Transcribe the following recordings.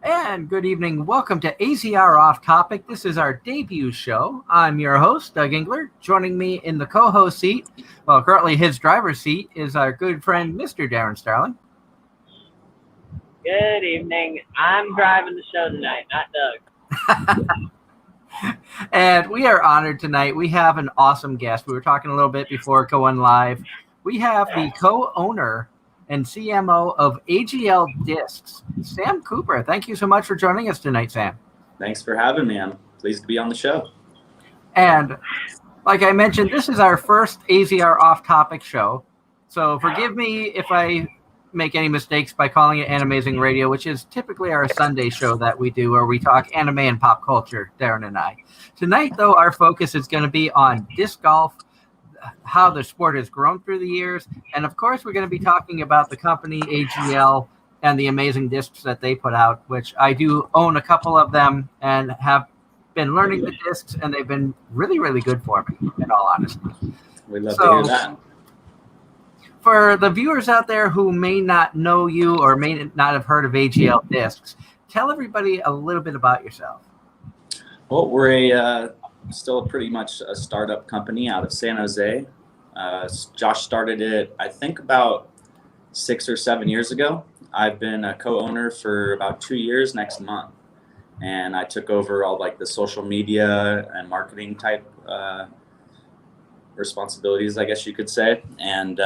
And good evening. Welcome to AZR Off Topic. This is our debut show. I'm your host, Doug Engler. Joining me in the co-host seat, well, currently his driver's seat, is our good friend, Mr. Darren Starling. Good evening. I'm driving the show tonight, not Doug. And we are honored tonight. We have an awesome guest. We were talking a little bit before going live. We have the co-owner and CMO of AGL Discs, Sam Cooper. Thank you so much for joining us tonight, Sam. Thanks for having me. I'm pleased to be on the show. And like I mentioned, this is our first AZR Off-Topic show. So forgive me if I make any mistakes by calling it Anime-Zing Radio, which is typically our Sunday show that we do where we talk anime and pop culture, Darren and I. Tonight, though, our focus is going to be on disc golf, how the sport has grown through the years, and of course we're going to be talking about the company AGL and the amazing discs that they put out, which I do own a couple of them and have been learning the discs, and they've been really, really good for me, in all honesty. We'd love to hear that. For the viewers out there who may not know you or may not have heard of AGL Discs, tell everybody a little bit about yourself. Well, we're still pretty much a startup company out of San Jose. Josh started it, I think, about 6 or 7 years ago. I've been a co-owner for about 2 years next month. And I took over all like the social media and marketing type responsibilities, I guess you could say. And,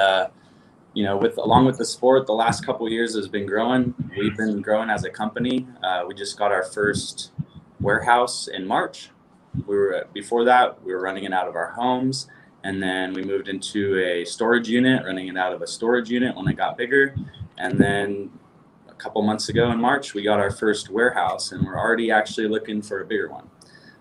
you know, along with the sport, the last couple of years has been growing. We've been growing as a company. We just got our first warehouse in March. Before that, we were running it out of our homes, and then we moved into a storage unit, running it out of a storage unit when it got bigger. And then a couple months ago in March, we got our first warehouse, and we're already actually looking for a bigger one.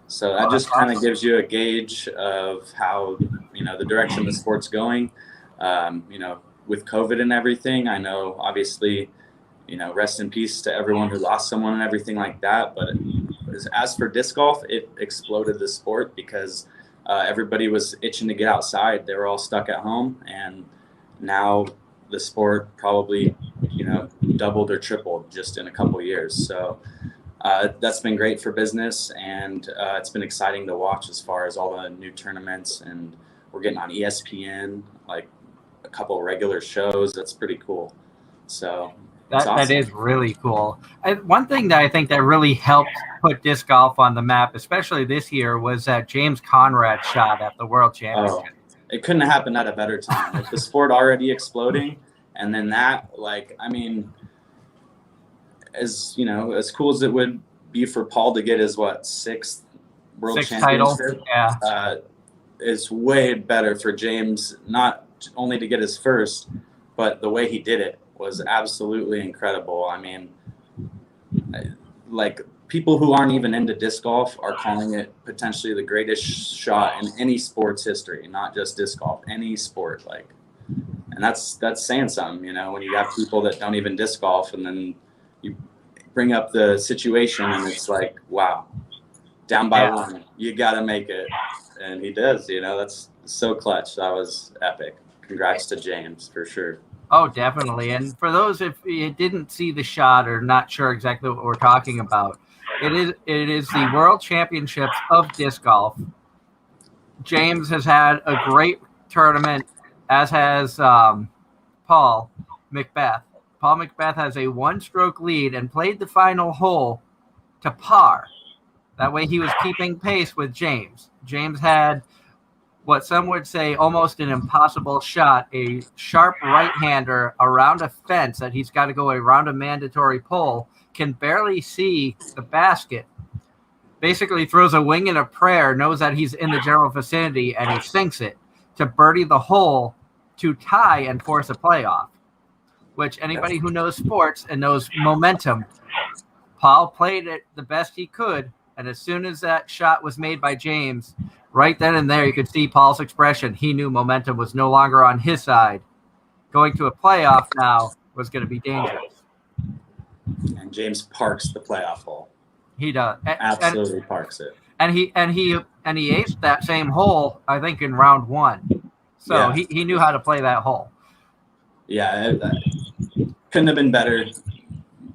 So that just kind of gives you a gauge of how, you know, the direction the sport's going. You know, with COVID and everything, I know obviously, you know, rest in peace to everyone who lost someone and everything like that. But as for disc golf, it exploded the sport because everybody was itching to get outside. They were all stuck at home, and now the sport probably, you know, doubled or tripled just in a couple of years. So that's been great for business, and it's been exciting to watch as far as all the new tournaments, and we're getting on ESPN, like a couple of regular shows. That's pretty cool. So awesome. That is really cool. One thing that I think that really helped put disc golf on the map, especially this year, was that James Conrad shot at the World Championship. It couldn't have happened at a better time. With the sport already exploding, and then that, like, I mean, as you know, as cool as it would be for Paul to get his sixth World Championship, title, is way better for James, not only to get his first, but the way he did it was absolutely incredible. I mean, like, people who aren't even into disc golf are calling it potentially the greatest shot in any sport's history, not just disc golf, any sport. Like, and that's saying something, you know, when you have people that don't even disc golf, and then you bring up the situation and it's like, wow, down by one, you got to make it. And he does, you know, that's so clutch. That was epic. Congrats to James for sure. Oh, definitely. And for those if you didn't see the shot or not sure exactly what we're talking about, it is the World Championships of Disc Golf. James has had a great tournament, as has Paul McBeth. Paul McBeth has a one-stroke lead and played the final hole to par. That way he was keeping pace with James. James had what some would say almost an impossible shot, a sharp right-hander around a fence that he's got to go around a mandatory pole, can barely see the basket, basically throws a wing and a prayer, knows that he's in the general vicinity, and he sinks it to birdie the hole to tie and force a playoff, which anybody who knows sports and knows momentum, Paul played it the best he could, and as soon as that shot was made by James, right then and there, you could see Paul's expression. He knew momentum was no longer on his side. Going to a playoff now was going to be dangerous. And James parks the playoff hole. He does. Absolutely parks it. And he aced that same hole, I think, in round one. So he knew how to play that hole. Yeah, couldn't have been better.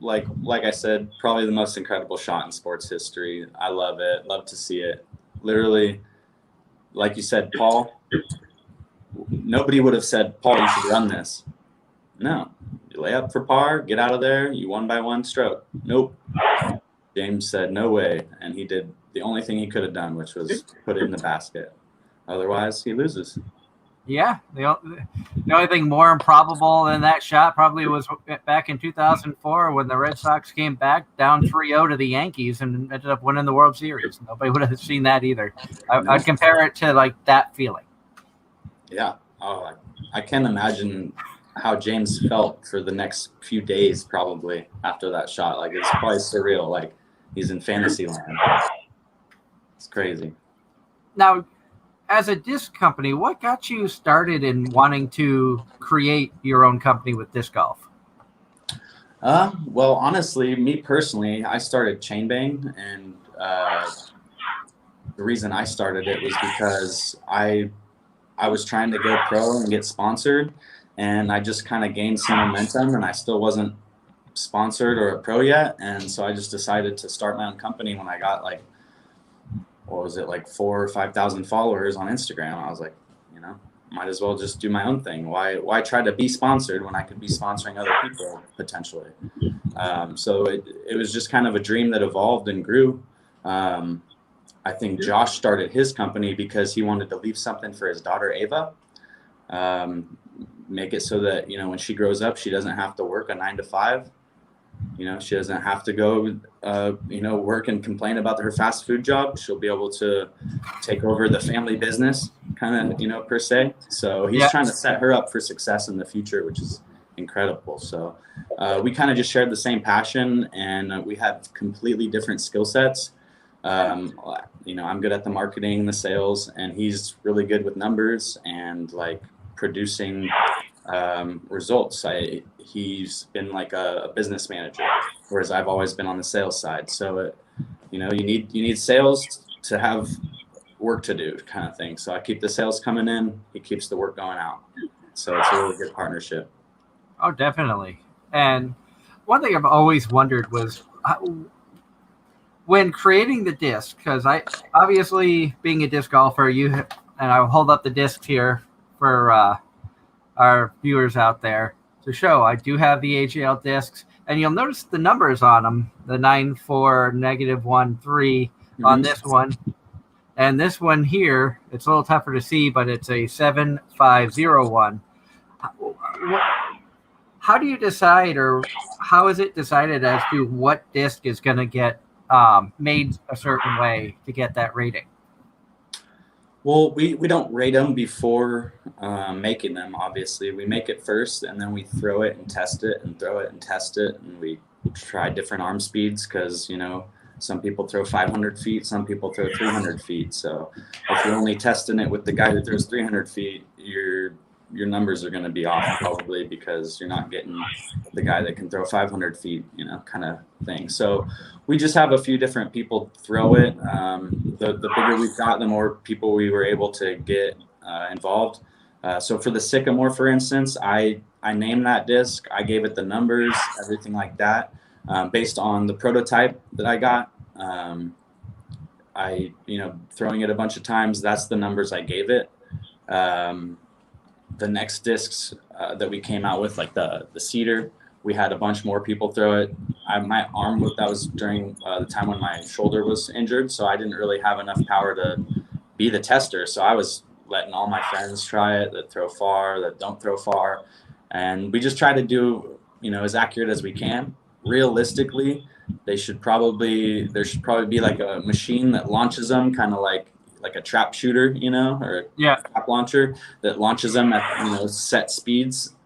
like I said, probably the most incredible shot in sports history. I love it. Love to see it. Literally, like you said, Paul, nobody would have said, Paul, you should run this. No. You lay up for par, get out of there, you won by 1 stroke. Nope. James said, no way. And he did the only thing he could have done, which was put it in the basket. Otherwise, he loses. Yeah. The only thing more improbable than that shot probably was back in 2004 when the Red Sox came back down 3-0 to the Yankees and ended up winning the World Series. Nobody would have seen that either. I'd compare it to like that feeling. Yeah. Oh, I can't imagine how James felt for the next few days probably after that shot. Like, it's probably surreal. Like, he's in fantasy land. It's crazy. Now, as a disc company, what got you started in wanting to create your own company with disc golf? Well, honestly, me personally, I started Chain Bang, and the reason I started it was because I was trying to go pro and get sponsored, and I just kind of gained some momentum, and I still wasn't sponsored or a pro yet, and so I just decided to start my own company when I got like, what was it, like 4,000 or 5,000 followers on Instagram. I was like, might as well just do my own thing. Why try to be sponsored when I could be sponsoring other people potentially? So it was just kind of a dream that evolved and grew. I think Josh started his company because he wanted to leave something for his daughter, Ava. Make it so that, when she grows up, she doesn't have to work a 9 to 5. She doesn't have to go, work and complain about her fast food job. She'll be able to take over the family business kind of, per se. So he's trying to set her up for success in the future, which is incredible. So we kind of just shared the same passion, and we have completely different skill sets. I'm good at the marketing, the sales, and he's really good with numbers and like producing results. He's been like a business manager, whereas I've always been on the sales side. So you need sales to have work to do, kind of thing. So I keep the sales coming in, he keeps the work going out. So it's a really good partnership. Oh, definitely. And one thing I've always wondered was when creating the disc, because I obviously being a disc golfer, and I'll hold up the discs here for our viewers out there to show. I do have the AGL discs, and you'll notice the numbers on them, the 9-4, -1-3 on this one. And this one here, it's a little tougher to see, but it's a 7-5-0-1. How do you decide, or how is it decided as to what disc is going to get made a certain way to get that rating? Well, we don't rate them before making them, obviously. We make it first, and then we throw it and test it, and throw it and test it, and we try different arm speeds because, some people throw 500 feet, some people throw 300 feet. So if you're only testing it with the guy who throws 300 feet, your numbers are going to be off probably because you're not getting the guy that can throw 500 feet, kind of thing. So we just have a few different people throw it. The bigger we've got, the more people we were able to get involved. So for the Sycamore, for instance, I named that disc. I gave it the numbers, everything like that, based on the prototype that I got. Throwing it a bunch of times, that's the numbers I gave it. The next discs that we came out with, like the Cedar, we had a bunch more people throw it. My arm, that was during the time when my shoulder was injured, so I didn't really have enough power to be the tester. So I was letting all my friends try it, that throw far, that don't throw far. And we just try to do, as accurate as we can. Realistically, there should probably be like a machine that launches them, kind of like a trap shooter, or a trap launcher that launches them at, set speeds.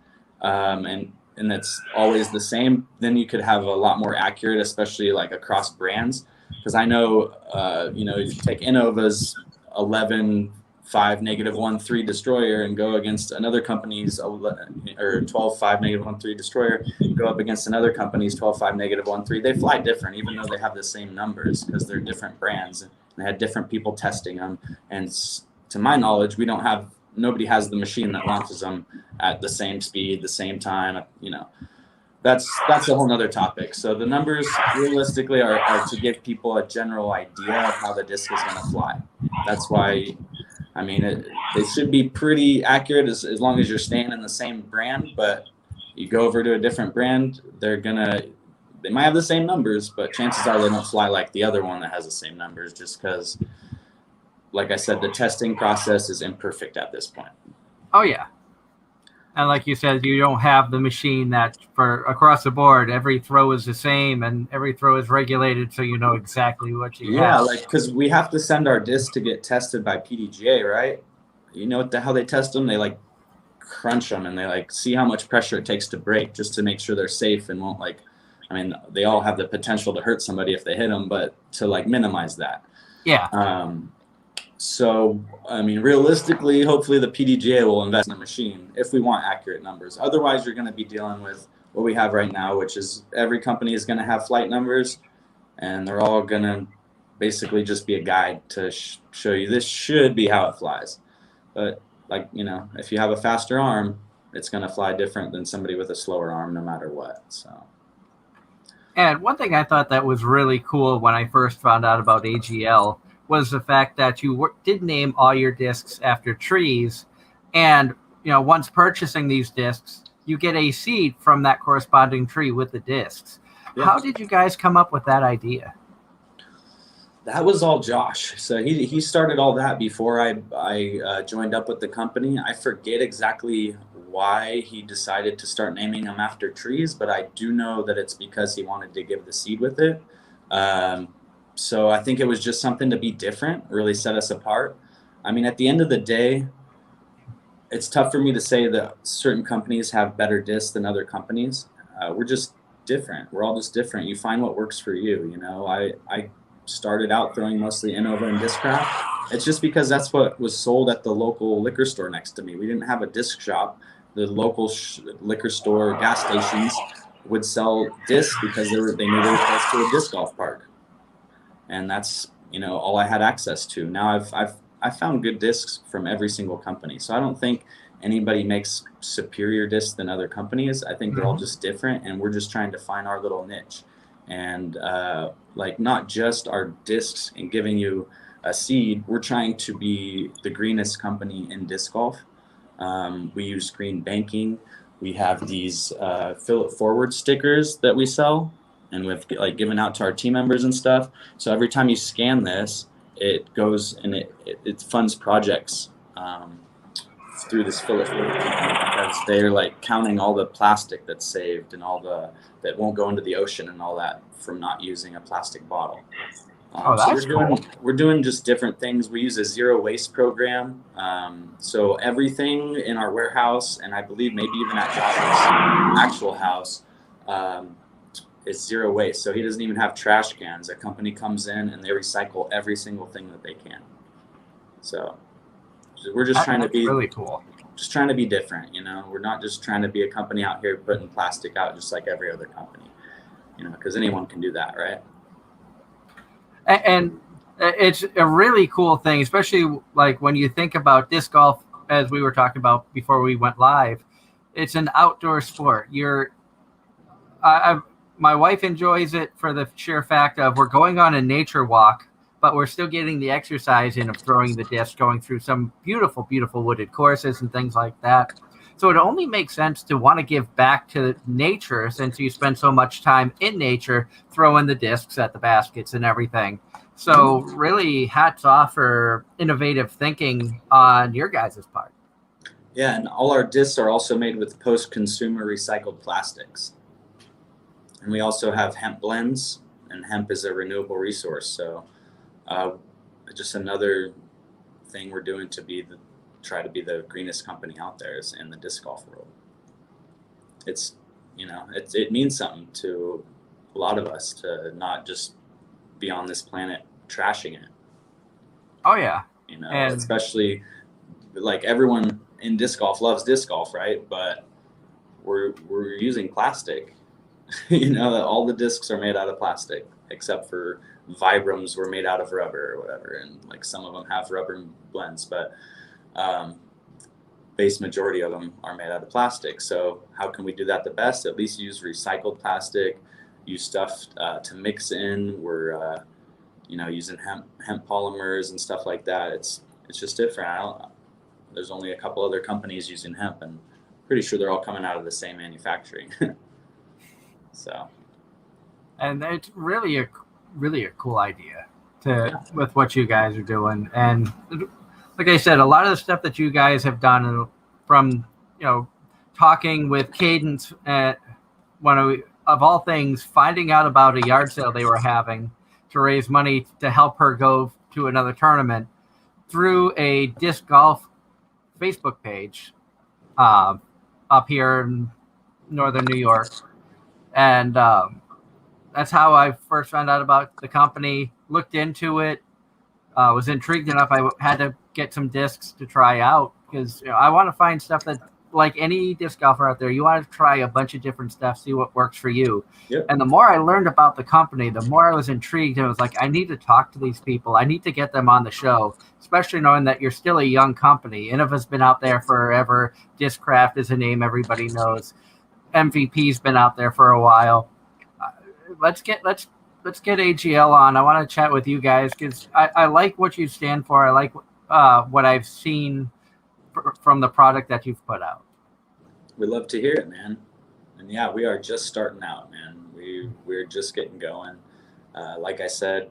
And that's always the same. Then you could have a lot more accurate, especially like across brands. Because I know, if you take Innova's 11.5 -1-3 destroyer and go against another company's 12.5 -1-3 destroyer, go up against another company's 12.5 -1-3, they fly different, even though they have the same numbers because they're different brands and they had different people testing them. And to my knowledge, nobody has the machine that launches them at the same speed, the same time, that's a whole nother topic. So the numbers realistically are to give people a general idea of how the disc is going to fly. That's why, I mean, they should be pretty accurate as long as you're staying in the same brand. But you go over to a different brand, they might have the same numbers, but chances are they don't fly like the other one that has the same numbers, just because, like I said, the testing process is imperfect at this point. Oh yeah. And like you said, you don't have the machine that for across the board, every throw is the same and every throw is regulated, so you know exactly what you have. Yeah, like, because we have to send our discs to get tested by PDGA, right? You know how they test them? They like crunch them and they like see how much pressure it takes to break, just to make sure they're safe and won't like, I mean, they all have the potential to hurt somebody if they hit them, but to like minimize that. Yeah. So, I mean, realistically, hopefully the PDGA will invest in the machine if we want accurate numbers. Otherwise, you're going to be dealing with what we have right now, which is every company is going to have flight numbers, and they're all going to basically just be a guide to show you this should be how it flies. But, like, you know, if you have a faster arm, it's going to fly different than somebody with a slower arm no matter what. So. And one thing I thought that was really cool when I first found out about AGL was the fact that you did name all your discs after trees, and you know, once purchasing these discs, you get a seed from that corresponding tree with the discs. Yeah. How did you guys come up with that idea? That was all Josh. So he started all that before I joined up with the company. I forget exactly why he decided to start naming them after trees, but I do know that it's because he wanted to give the seed with it. So I think it was just something to be different, really set us apart. I mean, at the end of the day, it's tough for me to say that certain companies have better discs than other companies. We're just different. We're all just different. You find what works for you. You know, I started out throwing mostly Innova and Discraft. It's just because that's what was sold at the local liquor store next to me. We didn't have a disc shop. The local liquor store, gas stations would sell discs because they knew they were close to a disc golf park. And that's, you know, all I had access to. Now I've found good discs from every single company. So I don't think anybody makes superior discs than other companies. I think they're all just different, and we're just trying to find our little niche. And like, not just our discs and giving you a seed, we're trying to be the greenest company in disc golf. We use green banking. We have these fill it forward stickers that we sell, and we've like given out to our team members and stuff. So every time you scan this, it goes and it funds projects through this fill it forward because they're like counting all the plastic that's saved and all that won't go into the ocean and all that from not using a plastic bottle. So we're doing just different things. We use a zero waste program. So everything in our warehouse, and I believe maybe even at Josh's actual house, is zero waste. So he doesn't even have trash cans. A company comes in and they recycle every single thing that they can. So we're just trying to be really cool. Just trying to be different, you know. We're not just trying to be a company out here putting plastic out just like every other company, you know, because anyone can do that, right? And it's a really cool thing, especially like when you think about disc golf, as we were talking about before we went live. It's an outdoor sport. My wife enjoys it for the sheer fact of we're going on a nature walk, but we're still getting the exercise in of throwing the disc, going through some beautiful, beautiful wooded courses and things like that. So it only makes sense to want to give back to nature, since you spend so much time in nature throwing the discs at the baskets and everything. So really hats off for innovative thinking on your guys' part. Yeah, and all our discs are also made with post-consumer recycled plastics. And we also have hemp blends, and hemp is a renewable resource. So just another thing we're doing to try to be the greenest company out there is in the disc golf world. It's, you know, it means something to a lot of us to not just be on this planet trashing it. Oh yeah. You know, and especially like everyone in disc golf loves disc golf, right? But we're using plastic. You know, all the discs are made out of plastic, except for Vibrams were made out of rubber or whatever, and like some of them have rubber blends. But base majority of them are made out of plastic. So how can we do that the best? At least use recycled plastic, use stuff to mix in. We're using hemp polymers and stuff like that. It's just different. There's only a couple other companies using hemp, and pretty sure they're all coming out of the same manufacturing. So, and it's really a cool idea with what you guys are doing. And like I said, a lot of the stuff that you guys have done, from talking with Cadence at of all things, finding out about a yard sale they were having to raise money to help her go to another tournament, through a disc golf Facebook page up here in northern New York. And that's how I first found out about the company, looked into it, was intrigued enough. I had to get some discs to try out, because I want to find stuff that, like any disc golfer out there, you want to try a bunch of different stuff, see what works for you. Yep. And the more I learned about the company, the more I was intrigued. And I was like, I need to talk to these people. I need to get them on the show, especially knowing that you're still a young company. Innova's been out there forever. Discraft is a name everybody knows. MVP's been out there for a while. Let's get AGL on. I want to chat with you guys, because I like what you stand for. I like what I've seen from the product that you've put out. We love to hear it, man. And yeah, we are just starting out, man. We're just getting going. Like I said,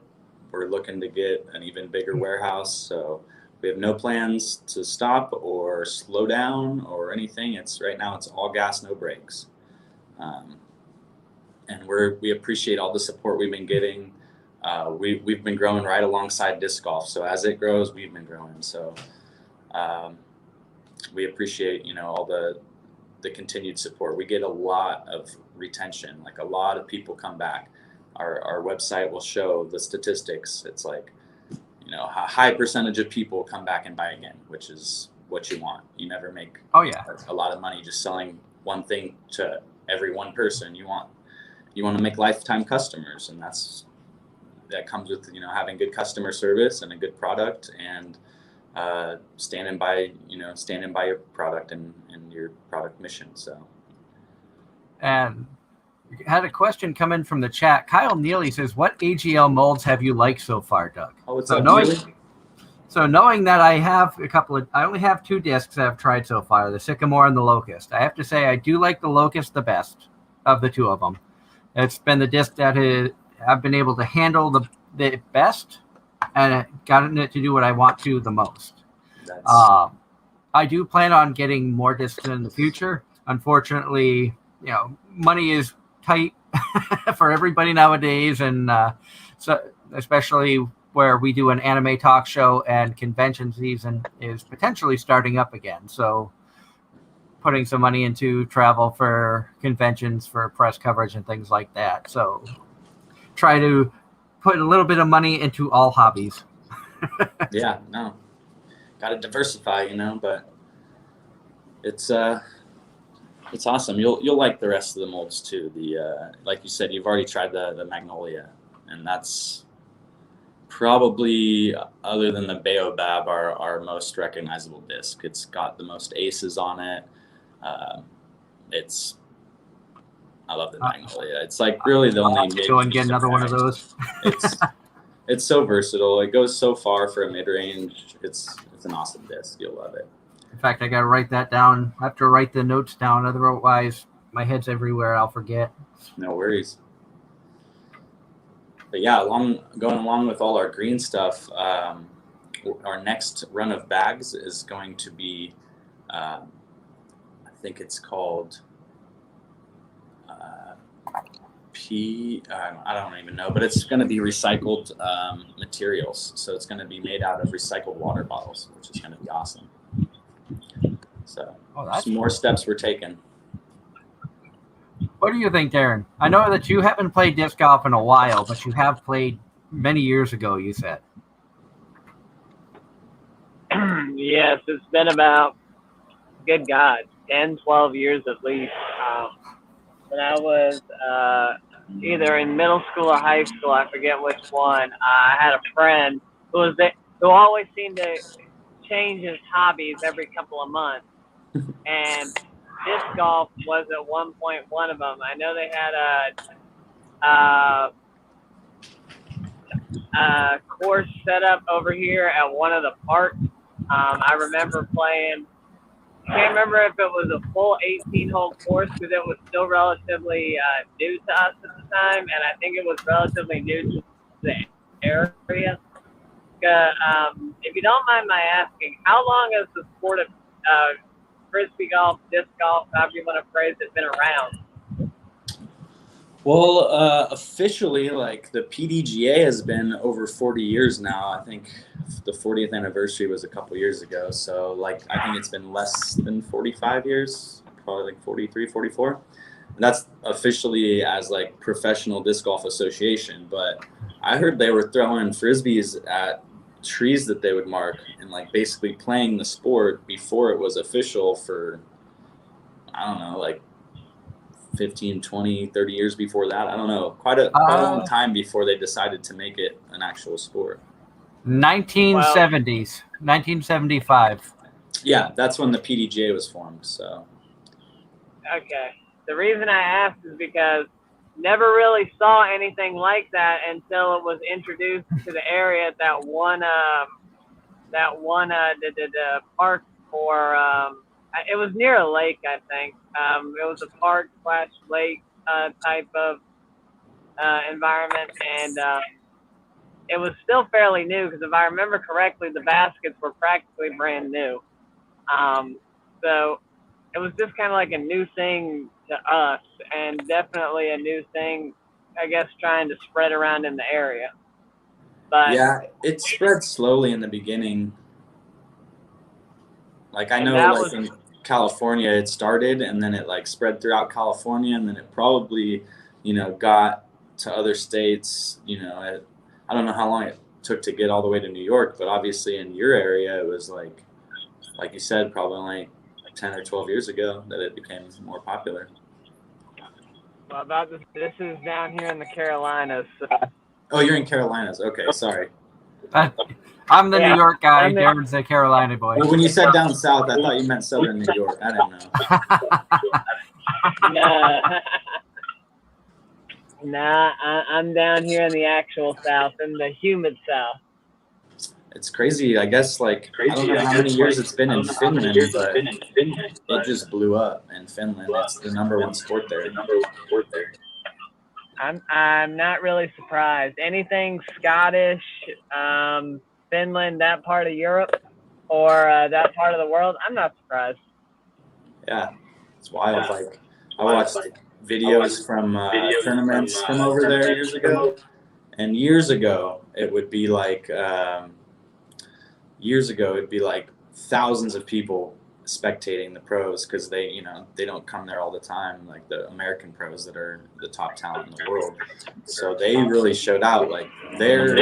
we're looking to get an even bigger warehouse. So we have no plans to stop or slow down or anything. Right now it's all gas, no brakes. And we appreciate all the support we've been getting. We've been growing right alongside disc golf. So as it grows, we've been growing. So we appreciate, all the continued support. We get a lot of retention. Like, a lot of people come back. Our website will show the statistics. It's like, a high percentage of people come back and buy again, which is what you want. You never make a lot of money just selling one thing to every one person. You want to make lifetime customers, and that comes with having good customer service and a good product, and standing by your product and your product mission. So, and had a question come in from the chat. Kyle Neely says, "What AGL molds have you liked so far, Doug?" Oh, what's so up, knowing, Neely? So knowing that I only have 2 discs that I've tried so far, the Sycamore and the Locust. I have to say I do like the Locust the best of the 2 of them. It's been the disc that I've been able to handle the best, and gotten it to do what I want to the most. I do plan on getting more discs in the future. Unfortunately, money is tight for everybody nowadays, and so especially where we do an anime talk show, and convention season is potentially starting up again. So putting some money into travel for conventions, for press coverage and things like that. So try to put a little bit of money into all hobbies. Yeah, no, got to diversify, but it's awesome. You'll like the rest of the molds too. Like you said, you've already tried the Magnolia, and that's probably, other than the Baobab, our most recognizable disc. It's got the most aces on it. I love the Magnolia. It's like really the only mid. Go and get another one of those. It's so versatile. It goes so far for a mid-range. It's an awesome disc. You'll love it. In fact, I got to write that down. I have to write the notes down. Otherwise, my head's everywhere. I'll forget. No worries. But yeah, going along with all our green stuff, our next run of bags is going to be, I think it's called I don't even know, but it's going to be recycled materials. So it's going to be made out of recycled water bottles, which is going to be awesome. So some more steps we're taking. What do you think, Darren? I know that you haven't played disc golf in a while, but you have played many years ago, you said. Yes, it's been about, good God, 10, 12 years at least. When I was either in middle school or high school, I forget which one, I had a friend who always seemed to change his hobbies every couple of months. and disc golf was at one point one of them. I know they had a course set up over here at one of the parks. I remember playing. I can't remember if it was a full 18-hole course because it was still relatively new to us at the time, and I think it was relatively new to the area. If you don't mind my asking, how long has the sport of frisbee golf, disc golf, however you want to phrase it, been around? Well, officially, like the PDGA has been over 40 years now. I think the 40th anniversary was a couple years ago. So like, I think it's been less than 45 years, probably like 43, 44. And that's officially as like Professional Disc Golf Association. But I heard they were throwing frisbees at trees that they would mark and like basically playing the sport before it was official for, I don't know, like 15, 20, 30 years before that. I don't know. Quite a long time before they decided to make it an actual sport. 1970s, 1975. Yeah, that's when the PDGA was formed. So. Okay. The reason I asked is because never really saw anything like that until it was introduced to the area at that one the park for it was near a lake, I think. It was a park / lake type of environment, and it was still fairly new because if I remember correctly, the baskets were practically brand new. So it was just kind of like a new thing to us, and definitely a new thing, I guess, trying to spread around in the area. But yeah, it spread slowly in the beginning. Like I know, like in California, it started, and then it like spread throughout California, and then it probably, got to other states. I don't know how long it took to get all the way to New York, but obviously in your area, it was like you said, probably only 10 or 12 years ago that it became more popular. Well, this is down here in the Carolinas. So. Oh, you're in Carolinas. Okay, sorry. I'm the New York guy. Darren's the Carolina boy. Well, when you said down south, I thought you meant southern New York. I didn't know. Nah, I'm down here in the actual south, in the humid south. It's crazy. I guess I don't know how many years it's been in Finland, but it just blew up in Finland. It's the number one sport there. I'm not really surprised. Anything Scottish, Finland, that part of Europe, or that part of the world, I'm not surprised. Yeah, it's wild. Like I watched videos from tournaments from over there years ago, and years ago it would be like thousands of people spectating the pros because they don't come there all the time, like the American pros that are the top talent in the world. So they really showed out. Like their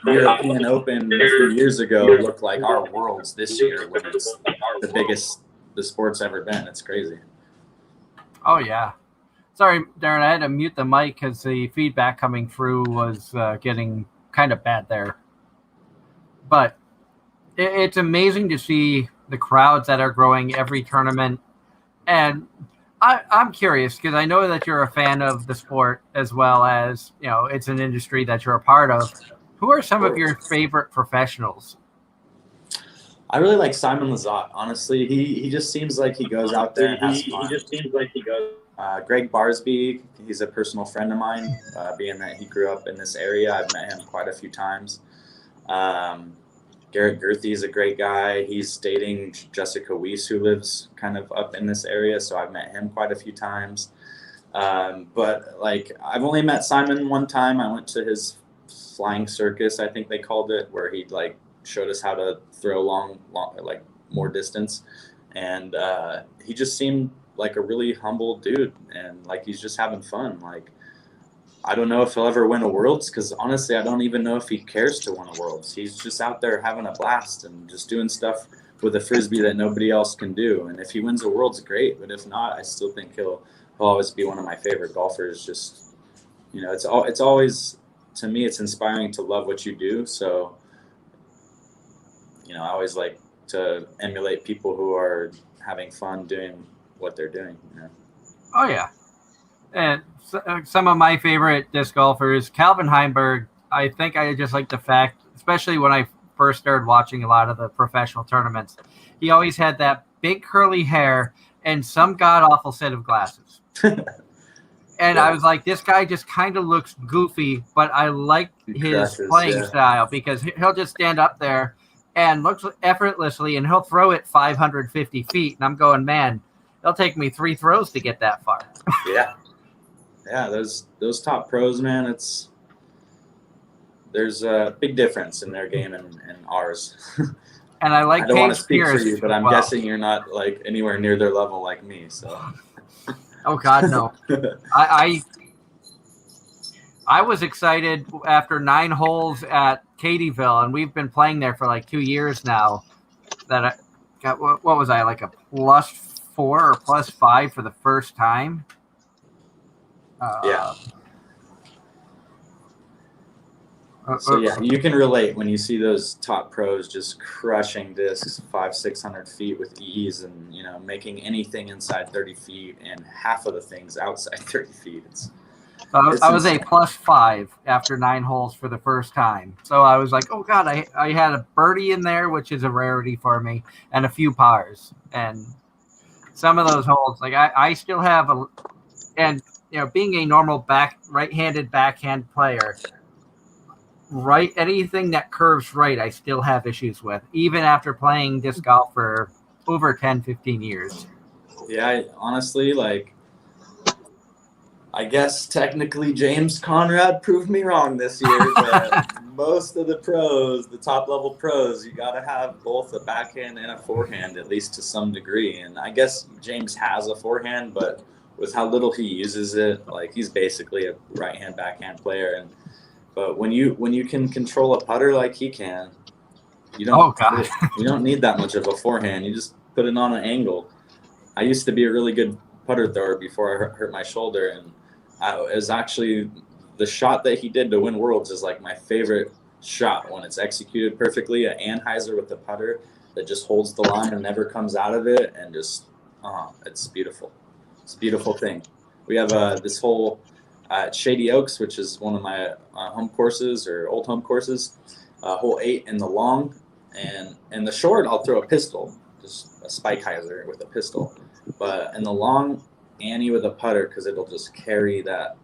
European Open a few years ago looked like our Worlds this year when it's the biggest the sport's ever been. It's crazy. Oh yeah. Sorry, Darren, I had to mute the mic because the feedback coming through was getting kind of bad there. But it's amazing to see the crowds that are growing every tournament. And I'm curious because I know that you're a fan of the sport as well as, it's an industry that you're a part of. Who are some of your favorite professionals? I really like Simon Lizotte. Honestly, he just seems like he goes out there and has fun. Greg Barsby, he's a personal friend of mine, being that he grew up in this area. I've met him quite a few times. Garrett Gerthy is a great guy. He's dating Jessica Weiss, who lives kind of up in this area, so I've met him quite a few times. But I've only met Simon one time. I went to his flying circus, I think they called it, where he showed us how to throw long distance, and he just seemed like a really humble dude, and he's just having fun. I don't know if he'll ever win a Worlds, because honestly, I don't even know if he cares to win a Worlds. He's just out there having a blast and just doing stuff with a Frisbee that nobody else can do. And if he wins a Worlds, great. But if not, I still think he'll always be one of my favorite golfers. Just, it's always, to me, it's inspiring to love what you do. So, I always like to emulate people who are having fun doing what they're doing. You know? Oh yeah, and some of my favorite disc golfers, Calvin Heinberg. I think I just like the fact, especially when I first started watching a lot of the professional tournaments, he always had that big curly hair and some god awful set of glasses. And I was like, this guy just kind of looks goofy, but I like his playing style because he'll just stand up there and looks effortlessly, and he'll throw it 550 feet. And I'm going, man, it'll take me 3 throws to get that far. Yeah. Those top pros, man, there's a big difference in their game and ours. And I like. I don't want to speak Pierce for you, but I'm guessing you're not like anywhere near their level like me. So. Oh God, no. I was excited after 9 holes at Cadyville, and we've been playing there for like 2 years now. That I got what was I like a +4 or +5 for the first time? Yeah. So yeah, you can relate when you see those top pros just crushing discs 500-600 feet with ease, and making anything inside 30 feet and half of the things outside 30 feet. I was a +5 after 9 holes for the first time. So I was like, oh God, I had a birdie in there, which is a rarity for me, and a few pars. And some of those holes, like I still have being a normal right-handed backhand player, anything that curves right, I still have issues with, even after playing disc golf for over 10-15 years. Yeah, honestly, I guess technically James Conrad proved me wrong this year, but most of the pros, the top level pros, you got to have both a backhand and a forehand, at least to some degree. And I guess James has a forehand, but with how little he uses it, he's basically a right-hand backhand player. But when you can control a putter like he can, you don't need that much of a forehand. You just put it on an angle. I used to be a really good putter thrower before I hurt my shoulder, and it was actually the shot that he did to win Worlds is like my favorite shot when it's executed perfectly. An Anheuser with the putter that just holds the line and never comes out of it, and just it's beautiful. It's a beautiful thing. We have this hole at Shady Oaks, which is one of my home courses or old home courses. Hole 8 in the long, and in the short I'll throw a pistol, just a spike hyzer with a pistol. But in the long, Annie with a putter, because it'll just carry that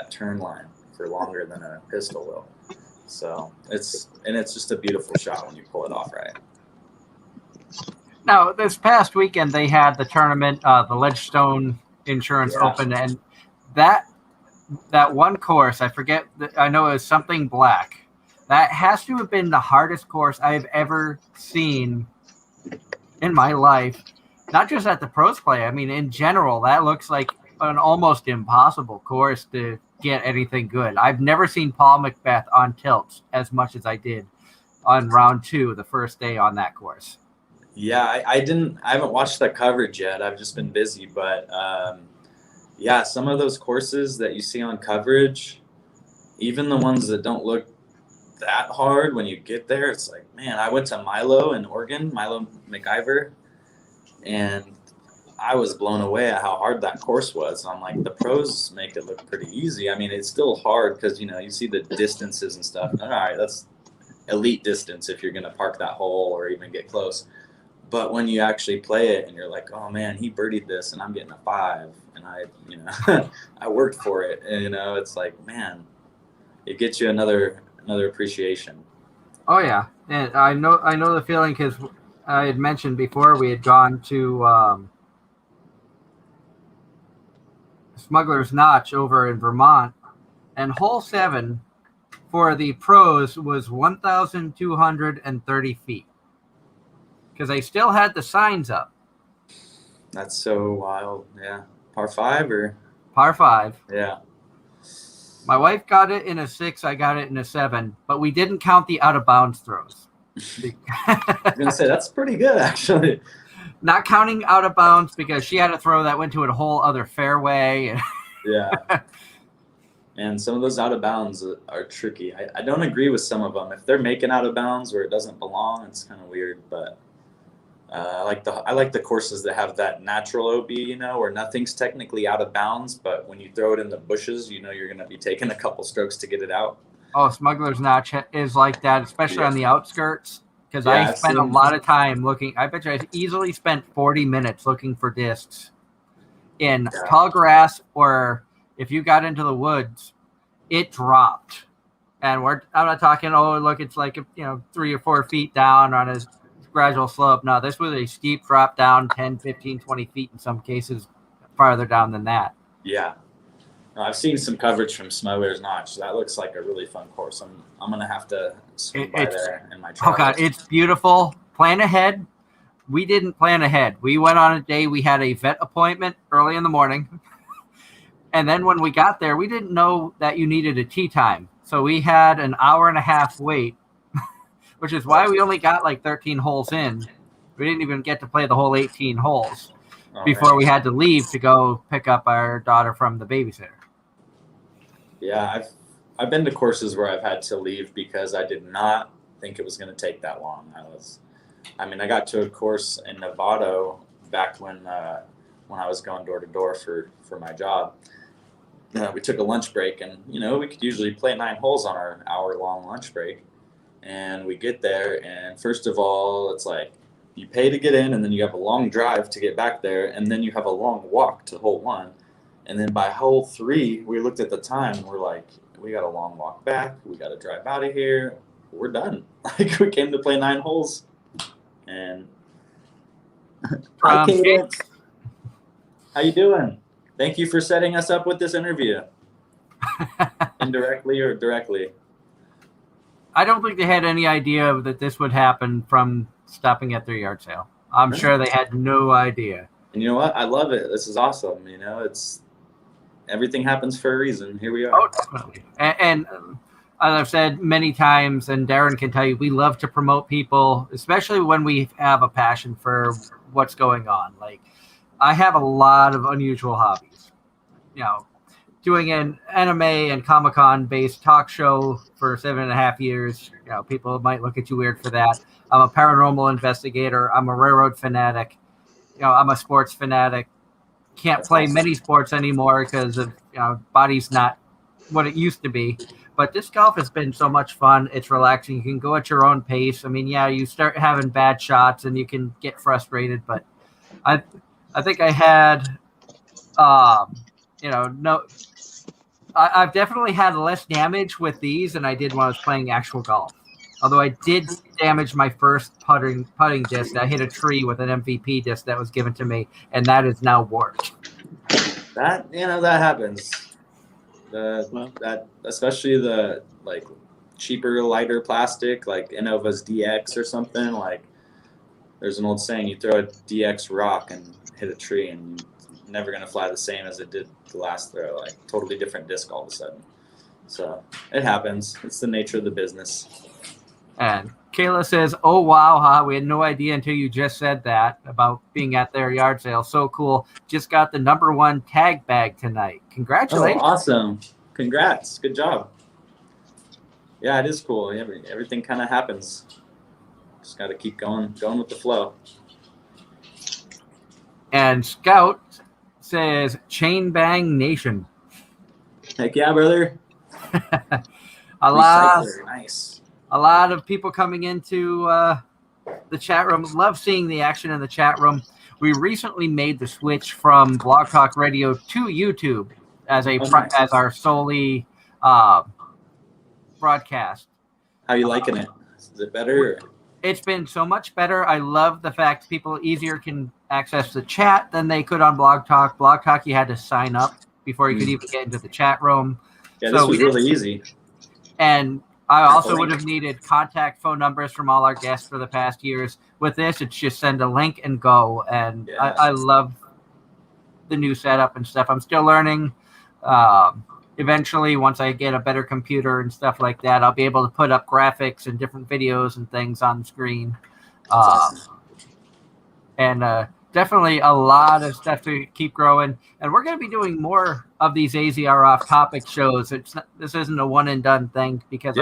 turn line for longer than a pistol will. So it's just a beautiful shot when you pull it off right. Now, this past weekend they had the tournament, the Ledgestone Insurance Open, and that one course, I forget, I know it was something black. That has to have been the hardest course I've ever seen in my life. Not just at the pros play. I mean, in general, that looks like an almost impossible course to get anything good. I've never seen Paul Macbeth on tilts as much as I did on round 2, the first day on that course. Yeah, I haven't watched that coverage yet. I've just been busy, but some of those courses that you see on coverage, even the ones that don't look that hard, when you get there, it's like, man, I went to Milo in Oregon, Milo McIver, and I was blown away at how hard that course was. I'm like, the pros make it look pretty easy. I mean, it's still hard because, you see the distances and stuff. All right, that's elite distance if you're going to park that hole or even get close. But when you actually play it and you're like, oh man, he birdied this and I'm getting a 5, and I worked for it. And, it's like, man, it gets you another appreciation. Oh yeah, and I know the feeling because I had mentioned before we had gone to Smuggler's Notch over in Vermont, and hole 7 for the pros was 1,230 feet because they still had the signs up. That's so wild. Yeah. Par 5 or? Par 5. Yeah. My wife got it in a 6. I got it in a 7, but we didn't count the out of bounds throws. I was gonna say that's pretty good, actually. Not counting out of bounds because she had a throw that went to a whole other fairway. Yeah. And some of those out of bounds are tricky. I don't agree with some of them. If they're making out of bounds where it doesn't belong, it's kind of weird. But I like the courses that have that natural OB, where nothing's technically out of bounds, but when you throw it in the bushes, you're going to be taking a couple strokes to get it out. Oh, Smuggler's Notch is like that, especially on the outskirts. Because Yeah, I spent a lot of time looking. I bet you I easily spent 40 minutes looking for discs in tall grass, or if you got into the woods, it dropped. And I'm not talking, oh, look, it's like 3 or 4 feet down on a gradual slope. No, this was a steep drop down 10, 15, 20 feet in some cases, farther down than that. Yeah. No, I've seen some coverage from Smuggler's Notch. That looks like a really fun course. I'm going to have to swing by there in my travels. Oh, God, it's beautiful. Plan ahead. We didn't plan ahead. We went on a day. We had a vet appointment early in the morning. And then when we got there, we didn't know that you needed a tee time. So we had an hour and a half wait, which is why we only got like 13 holes in. We didn't even get to play the whole 18 holes before we had to leave to go pick up our daughter from the babysitter. Yeah, I've been to courses where I've had to leave because I did not think it was going to take that long. I got to a course in Novato back when I was going door to door for my job. We took a lunch break, and we could usually play 9 holes on our hour-long lunch break. And we get there, and first of all, it's like you pay to get in, and then you have a long drive to get back there, and then you have a long walk to hole 1. And then by hole 3, we looked at the time, and we're like, we got a long walk back. We got to drive out of here. We're done. Like, we came to play 9 holes. And hi, Cadence. How you doing? Thank you for setting us up with this interview. Indirectly or directly. I don't think they had any idea that this would happen from stopping at their yard sale. I'm sure they had no idea. And you know what? I love it. This is awesome. It's everything happens for a reason. Here we are. Oh, definitely. And as I've said many times, and Darren can tell you, we love to promote people, especially when we have a passion for what's going on. Like, I have a lot of unusual hobbies. Doing an anime and Comic-Con based talk show for 7.5 years. People might look at you weird for that. I'm a paranormal investigator. I'm a railroad fanatic. I'm a sports fanatic. Can't play many sports anymore because of body's not what it used to be. But disc golf has been so much fun. It's relaxing. You can go at your own pace. you start having bad shots and you can get frustrated. But I think I had, I've definitely had less damage with these than I did when I was playing actual golf. Although I did damage my first putting disc. I hit a tree with an MVP disc that was given to me, and that is now warped. That happens. That especially the cheaper, lighter plastic like Innova's DX or something. Like, there's an old saying: you throw a DX rock and hit a tree, and it's never gonna fly the same as it did the last throw. Like, totally different disc all of a sudden. So it happens. It's the nature of the business. And Kayla says, "Oh wow, we had no idea until you just said that about being at their yard sale. So cool! Just got the #1 tag bag tonight. Congratulations! Oh, awesome! Congrats! Good job. Yeah, it is cool. Everything kind of happens. Just got to keep going with the flow." And Scout says, "Chain Bang Nation." Heck yeah, brother! Nice. A lot of people coming into the chat room. Love seeing the action in the chat room. We recently made the switch from Blog Talk Radio to YouTube as as our solely broadcast. How are you liking it? Is it better? It's been so much better. I love the fact people easier can access the chat than they could on Blog Talk. Blog Talk, you had to sign up before you could even get into the chat room. Yeah, this was really easy. And I also would have needed contact phone numbers from all our guests for the past years. With this, it's just send a link and go. And yeah. I love the new setup and stuff. I'm still learning. Eventually, once I get a better computer and stuff like that, I'll be able to put up graphics and different videos and things on the screen. And definitely a lot of stuff to keep growing. And we're going to be doing more of these AZR Off Topic shows. This isn't a one and done thing because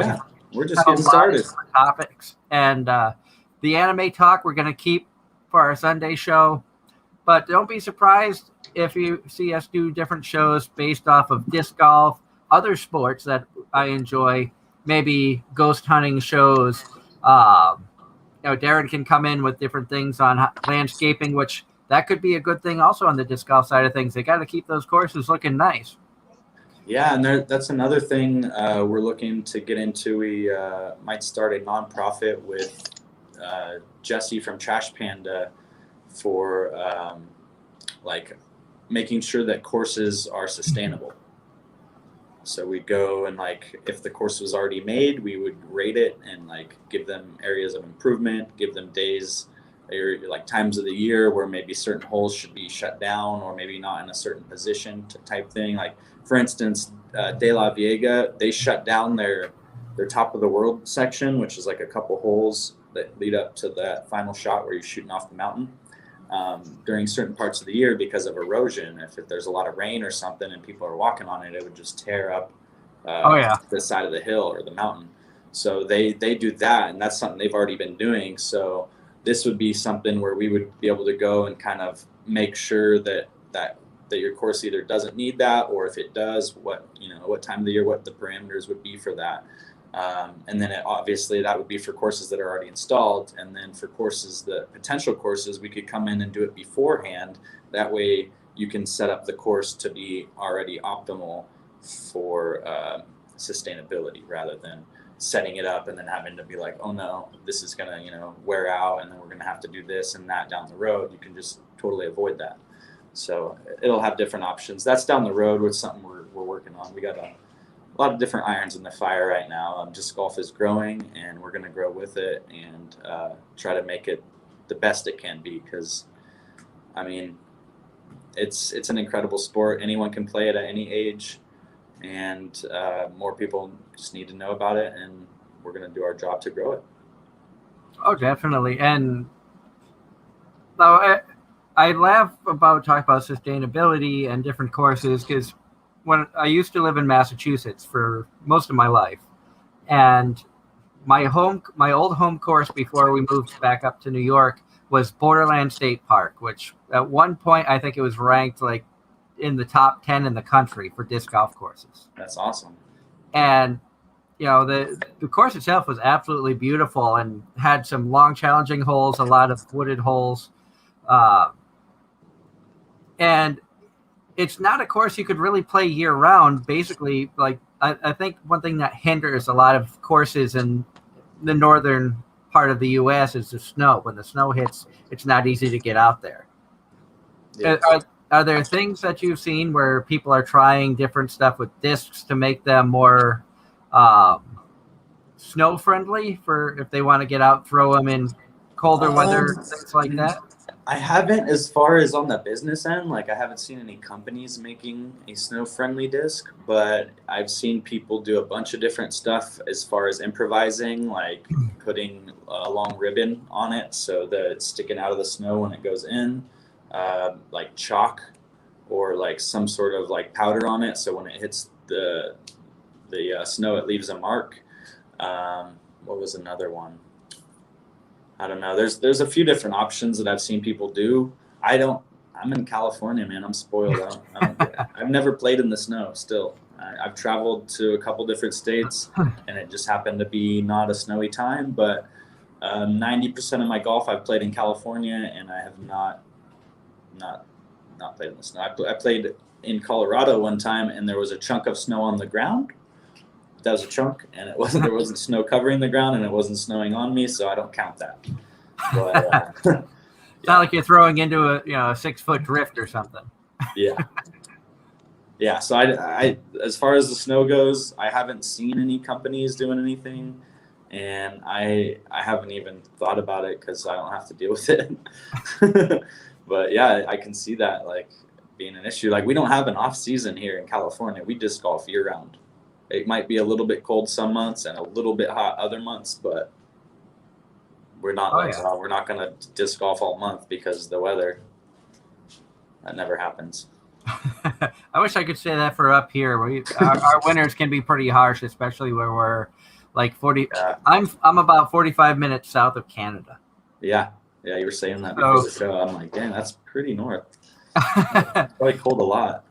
we're just getting started. Topics. And the anime talk, we're going to keep for our Sunday show. But don't be surprised if you see us do different shows based off of disc golf, other sports that I enjoy, maybe ghost hunting shows. Darren can come in with different things on landscaping, which that could be a good thing also on the disc golf side of things. They got to keep those courses looking nice. Yeah, and that's another thing we're looking to get into. We might start a nonprofit with Jesse from Trash Panda for like making sure that courses are sustainable. So we'd go and like if the course was already made, we would rate it and like give them areas of improvement, give them days or like times of the year where maybe certain holes should be shut down or maybe not in a certain position type thing. Like for instance, De La Viega, they shut down their top of the world section, which is like a couple holes that lead up to that final shot where you're shooting off the mountain. During certain parts of the year because of erosion. If there's a lot of rain or something and people are walking on it, it would just tear up the side of the hill or the mountain. So they do that, and that's something they've already been doing. So this would be something where we would be able to go and kind of make sure that your course either doesn't need that, or if it does, what time of the year, what the parameters would be for that. And then obviously that would be for courses that are already installed. And then for potential courses, we could come in and do it beforehand. That way you can set up the course to be already optimal for sustainability rather than setting it up and then having to be like, oh no, this is going to, wear out and then we're going to have to do this and that down the road. You can just totally avoid that. So it'll have different options. That's down the road with something we're working on. We got a lot of different irons in the fire right now. Disc golf is growing, and we're going to grow with it and try to make it the best it can be. Because, I mean, it's an incredible sport. Anyone can play it at any age, and more people just need to know about it. And we're going to do our job to grow it. Oh, definitely. And now I laugh about talking about sustainability and different courses because when I used to live in Massachusetts for most of my life, and my old home course before we moved back up to New York was Borderland State Park, which at one point I think it was ranked like in the top 10 in the country for disc golf courses. That's awesome. And the course itself was absolutely beautiful and had some long, challenging holes, a lot of wooded holes, and it's not a course you could really play year round. Basically, like I think one thing that hinders a lot of courses in the northern part of the U.S. is the snow. When the snow hits, it's not easy to get out there. Yeah. Are there things that you've seen where people are trying different stuff with discs to make them more snow friendly for if they want to get out, throw them in colder weather, things like that? I haven't, as far as on the business end, like I haven't seen any companies making a snow-friendly disc, but I've seen people do a bunch of different stuff as far as improvising, like putting a long ribbon on it so that it's sticking out of the snow when it goes in, like chalk or like some sort of like powder on it so when it hits the snow it leaves a mark. What was another one? I don't know. There's a few different options that I've seen people do. I'm in California, man. I'm spoiled. I've never played in the snow still. I've traveled to a couple different states and it just happened to be not a snowy time, but 90% of my golf I've played in California and I have not played in the snow. I played in Colorado one time and there was a chunk of snow on the ground. That was a chunk, and there wasn't snow covering the ground, and it wasn't snowing on me, so I don't count that. But it's not like you're throwing into a 6-foot drift or something. Yeah. So I as far as the snow goes, I haven't seen any companies doing anything, and I haven't even thought about it because I don't have to deal with it. But yeah, I can see that like being an issue. Like we don't have an off season here in California. We disc golf year round. It might be a little bit cold some months and a little bit hot other months, but we're not we're not going to disc golf all month because of the weather. That never happens. I wish I could say that for up here. Our winters can be pretty harsh, especially where we're like 40. Yeah. I'm about 45 minutes south of Canada. Yeah. Yeah, you were saying that before the show. I'm like, dang, that's pretty north. It's probably cold a lot.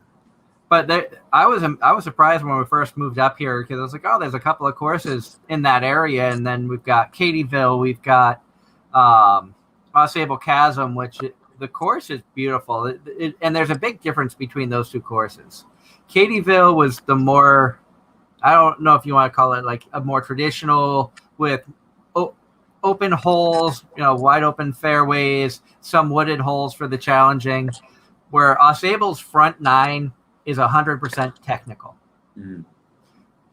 But I was surprised when we first moved up here because I was like, oh, there's a couple of courses in that area, and then we've got Katyville, we've got Ausable Chasm, which the course is beautiful, and there's a big difference between those two courses. Katyville was the more, I don't know if you want to call it like a more traditional with open holes, wide open fairways, some wooded holes for the challenging, where Ausable's front nine is 100% technical.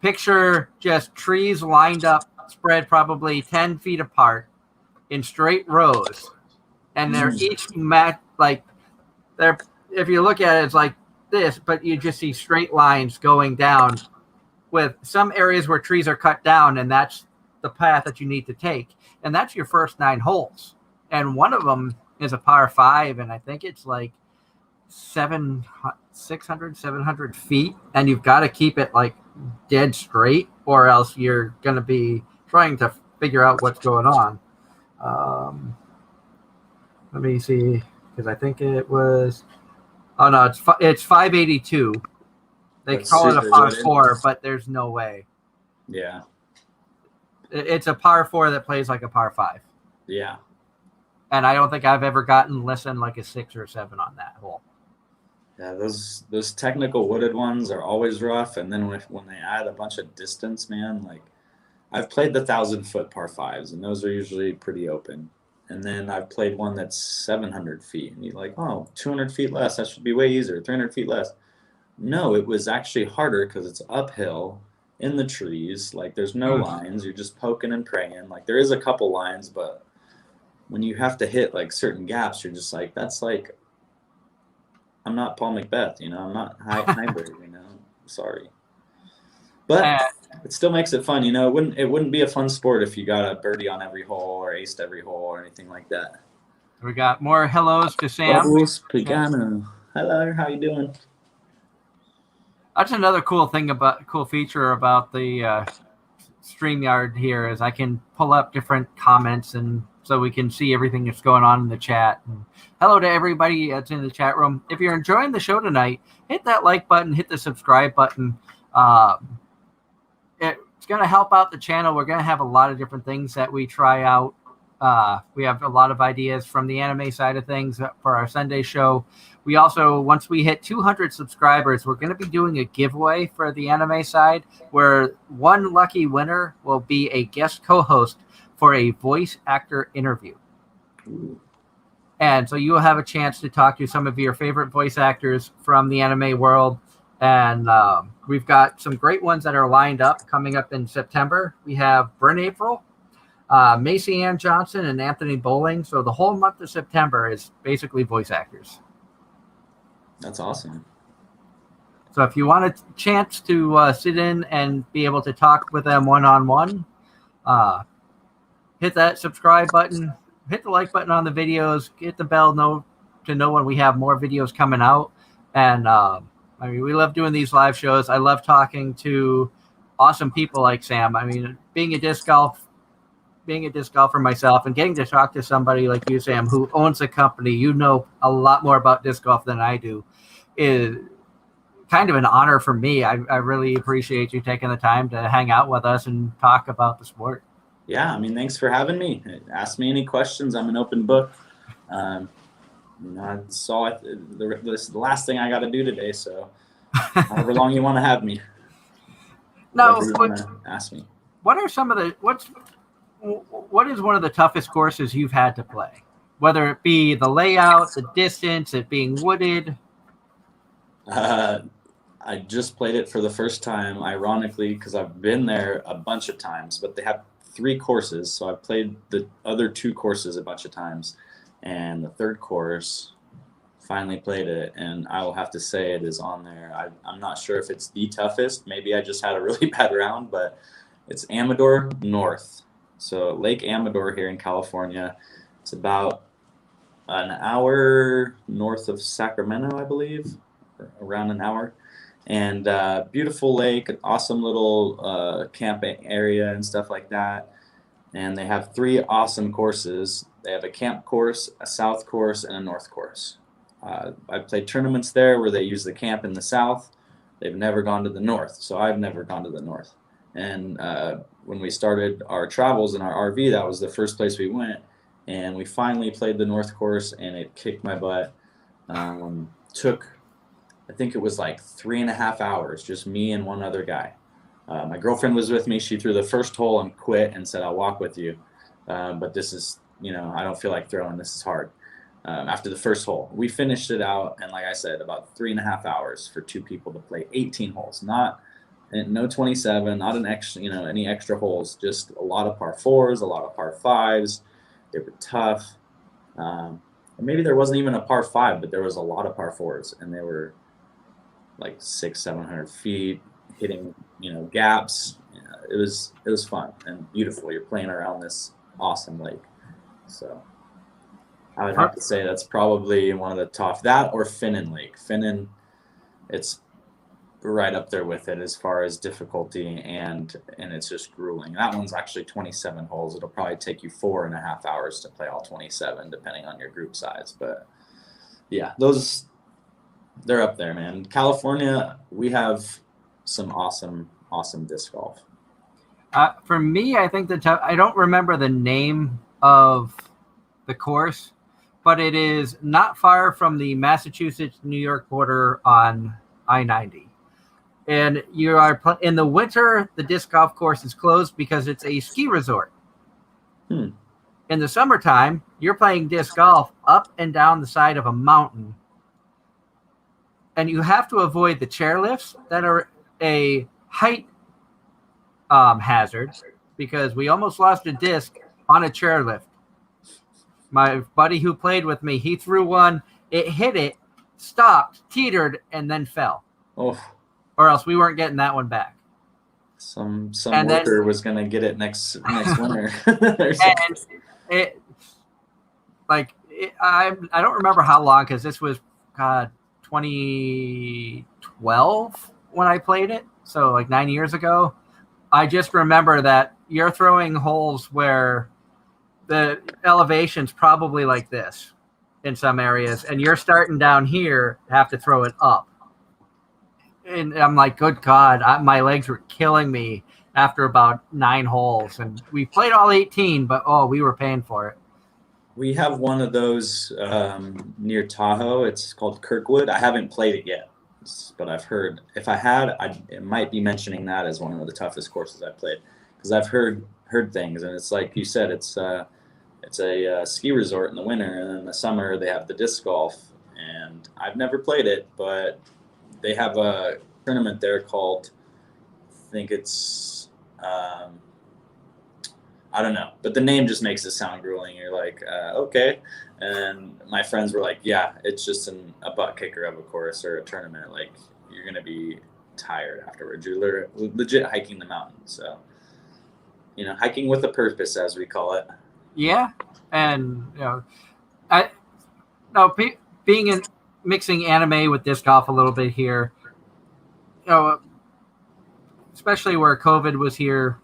Picture just trees lined up, spread probably 10 feet apart in straight rows, and they're each if you look at it, it's like this, but you just see straight lines going down with some areas where trees are cut down, and that's the path that you need to take, and that's your first 9 holes. And one of them is a par 5, and I think it's like 700 feet, and you've got to keep it like dead straight, or else you're going to be trying to figure out what's going on. Let me see, because I think it was, oh no, it's 582. They call it a par 4, but there's no way. Yeah, it's a par 4 that plays like a par 5. Yeah, and I don't think I've ever gotten less than like a 6 or 7 on that hole. Yeah, those technical wooded ones are always rough, and then when they add a bunch of distance, man, like I've played the 1,000-foot par 5s, and those are usually pretty open. And then I've played one that's 700 feet, and you're like, oh, 200 feet less, that should be way easier. 300 feet less. No, it was actually harder because it's uphill in the trees. Like there's no lines. You're just poking and praying. Like there is a couple lines, but when you have to hit like certain gaps, you're just like, that's like, I'm not Paul Macbeth, I'm not Heinberg, sorry. But it still makes it fun, it wouldn't be a fun sport if you got a birdie on every hole or aced every hole or anything like that. We got more hellos to Sam. Pagano. Hello, how you doing? That's another cool feature about the StreamYard here is I can pull up different comments, and so we can see everything that's going on in the chat. And hello to everybody that's in the chat room. If you're enjoying the show tonight, hit that like button, hit the subscribe button. It's going to help out the channel. We're going to have a lot of different things that we try out. We have a lot of ideas from the anime side of things for our Sunday show. We also, once we hit 200 subscribers, we're going to be doing a giveaway for the anime side where one lucky winner will be a guest co-host for a voice actor interview. And so you will have a chance to talk to some of your favorite voice actors from the anime world. And we've got some great ones that are lined up coming up in September. We have Bryn April, Macy Ann Johnson, and Anthony Bowling. So the whole month of September is basically voice actors. That's awesome. So if you want a chance to sit in and be able to talk with them one-on-one, hit that subscribe button, hit the like button on the videos, hit the bell to know when we have more videos coming out. And we love doing these live shows. I love talking to awesome people like Sam. Being a disc golfer myself and getting to talk to somebody like you, Sam, who owns a company, a lot more about disc golf than I do, is kind of an honor for me. I really appreciate you taking the time to hang out with us and talk about the sport. Yeah, thanks for having me. Ask me any questions. I'm an open book. I saw this is the last thing I got to do today, so however long you want to have me. No, ask me. What is one of the toughest courses you've had to play? Whether it be the layout, the distance, it being wooded. I just played it for the first time, ironically, because I've been there a bunch of times, but they have 3 courses, so I've played the other 2 courses a bunch of times, and the third course finally played it, and I will have to say it is on there. I'm not sure if it's the toughest. Maybe I just had a really bad round, but it's Amador North. So Lake Amador here in California. It's about an hour north of Sacramento, I believe, around an hour. And beautiful lake, an awesome little camping area and stuff like that. and they have 3 awesome courses. They have a camp course, a south course, and a north course. I played tournaments there where they use the camp in the south. They've never gone to the north, so I've never gone to the north. And when we started our travels in our RV, that was the first place we went. And we finally played the north course, and it kicked my butt. Took, I think it was like 3.5 hours, just me and one other guy. My girlfriend was with me. She threw the first hole and quit and said, I'll walk with you. But this is, I don't feel like throwing. This is hard. After the first hole, we finished it out. And like I said, about 3.5 hours for 2 people to play 18 holes, no 27, not an extra, any extra holes, just a lot of par 4s, a lot of par 5s. They were tough. Maybe there wasn't even a par 5, but there was a lot of par 4s, and they were like 600-700 feet, hitting, gaps. It was fun and beautiful. You're playing around this awesome lake. So I would have to say that's probably one of the top, that or Finnan Lake. Finnan, it's right up there with it as far as difficulty, and it's just grueling. That one's actually 27 holes. It'll probably take you 4.5 hours to play all 27, depending on your group size. But yeah, they're up there, man. California, we have some awesome disc golf. For me, I think I don't remember the name of the course, but it is not far from the Massachusetts-New York border on I-90. And you are in the winter, the disc golf course is closed because it's a ski resort. In the summertime, you're playing disc golf up and down the side of a mountain. And you have to avoid the chairlifts that are a height hazard, because we almost lost a disc on a chairlift. My buddy who played with me, he threw one, it hit it, stopped, teetered, and then fell. Oh. Or else we weren't getting that one back. Some worker was gonna get it next winter. And I don't remember how long, because this was 2012 when I played it, so like 9 years ago. I just remember that you're throwing holes where the elevation's probably like this in some areas, and you're starting down here, have to throw it up. And I'm like, good God, my legs were killing me after about 9 holes. And we played all 18, but, we were paying for it. We have one of those near Tahoe. It's called Kirkwood. I haven't played it yet, but I've heard. If I had, it might be mentioning that as one of the toughest courses I've played, because I've heard things. And it's like you said, it's a ski resort in the winter, and in the summer they have the disc golf. And I've never played it, but they have a tournament there called, I think it's, I don't know, but the name just makes it sound grueling. You're like, okay. And my friends were like, yeah, it's just a butt kicker of a course or a tournament. Like, you're going to be tired afterwards. You're legit hiking the mountain. So, hiking with a purpose, as we call it. Yeah. And, mixing anime with disc golf a little bit here, especially where COVID was here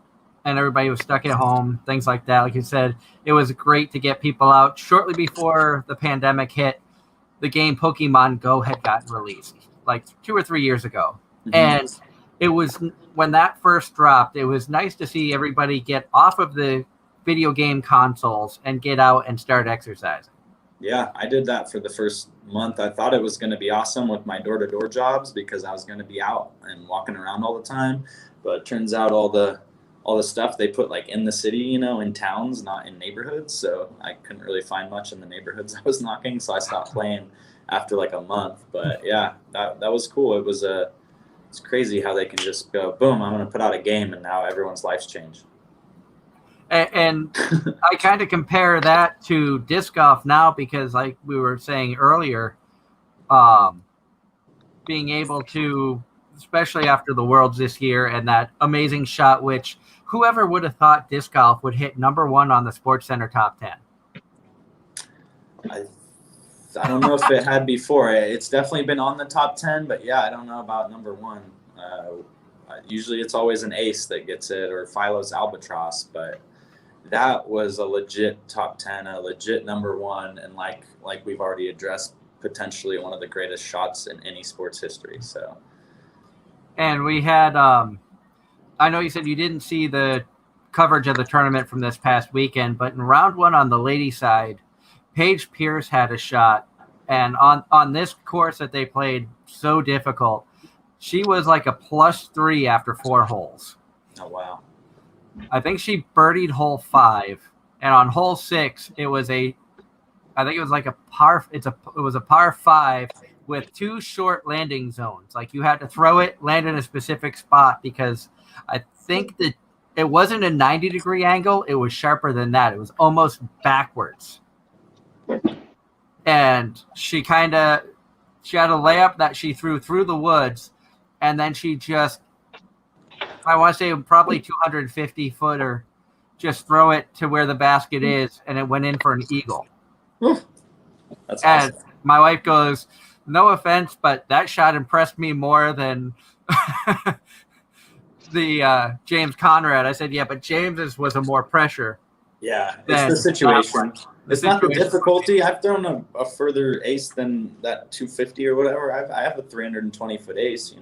and everybody was stuck at home, things like that. Like you said, it was great to get people out. Shortly before the pandemic hit, the game Pokemon Go had gotten released like 2 or 3 years ago. Mm-hmm. And it was, when that first dropped, it was nice to see everybody get off of the video game consoles and get out and start exercising. Yeah, I did that for the first month. I thought it was going to be awesome with my door-to-door jobs, because I was going to be out and walking around all the time. But it turns out all the stuff they put like in the city, in towns, not in neighborhoods. So I couldn't really find much in the neighborhoods I was knocking. So I stopped playing after like a month. But yeah, that was cool. It's crazy how they can just go, boom, I'm going to put out a game, and now everyone's life's changed. And I kind of compare that to disc golf now, because like we were saying earlier, being able to, especially after the Worlds this year and that amazing shot, which whoever would have thought disc golf would hit #1 on the SportsCenter top 10? I don't know if it had before. It's definitely been on the top 10, but yeah, I don't know about #1. Usually it's always an ace that gets it, or Philo's Albatross, but that was a legit top 10, a legit number one, and like we've already addressed, potentially one of the greatest shots in any sports history. So, and we had I know you said you didn't see the coverage of the tournament from this past weekend, but in round one on the lady side, Paige Pierce had a shot, and on this course that they played so difficult, she was like a +3 after 4 holes. oh wow. I think she birdied hole 5, and on hole 6, it was a par 5 with 2 short landing zones. Like you had to throw it, land in a specific spot, because I think that it wasn't a 90-degree angle. It was sharper than that. It was almost backwards. And she had a layup that she threw through the woods, and then she just, I want to say probably 250 footer, just throw it to where the basket is, and it went in for an eagle. That's And awesome. my wife goes, no offense, but that shot impressed me more than the James Conrad. I said, yeah, but James's was a more pressure. Yeah, it's the situation. It's not the difficulty. I've thrown a further ace than that 250 or whatever. I have a 320-foot ace,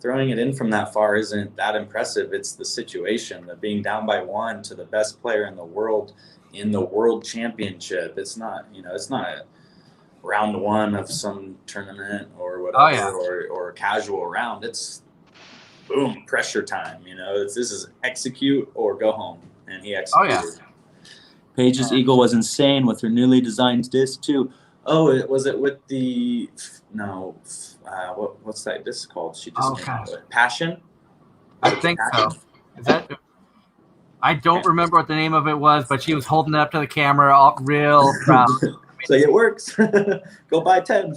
Throwing it in from that far isn't that impressive. It's the situation, the being down by 1 to the best player in the world in the world championship. It's not, it's not a round 1 of some tournament or whatever, or a casual round. It's boom, pressure time. This is execute or go home, and he executed. Oh, yeah. Paige's eagle was insane with her newly designed disc too. Oh, was it with the what's that disc called? She just came out with Passion. I think so. Is that? I don't remember what the name of it was, but she was holding it up to the camera, all real proud. So it works. Go buy 10.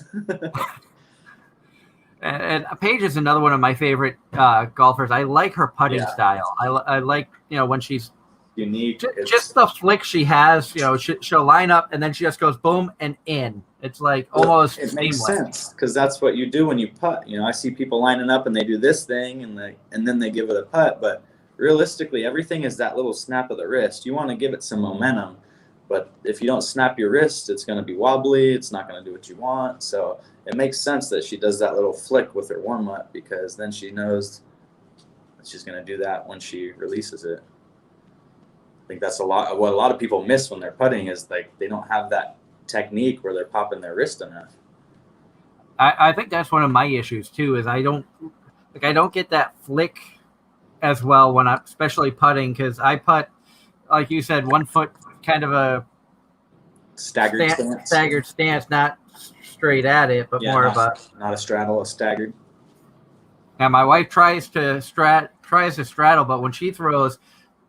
And Paige is another one of my favorite golfers. I like her putting style. I like when she's unique. Just the flick she has. She'll line up and then she just goes boom and in. It's like almost. It makes sense because that's what you do when you putt. I see people lining up and they do this thing and then they give it a putt. But realistically, everything is that little snap of the wrist. You want to give it some momentum, but if you don't snap your wrist, it's going to be wobbly. It's not going to do what you want. So it makes sense that she does that little flick with her warm up, because then she knows that she's going to do that when she releases it. I think that's what a lot of people miss when they're putting is like they don't have that technique where they're popping their wrist enough. I think that's one of my issues too. Is I don't get that flick as well when I'm especially putting, because I putt like you said, 1 foot, kind of a staggered stance, not straight at it, but more of a not a straddle, a staggered. And my wife tries to straddle, but when she throws,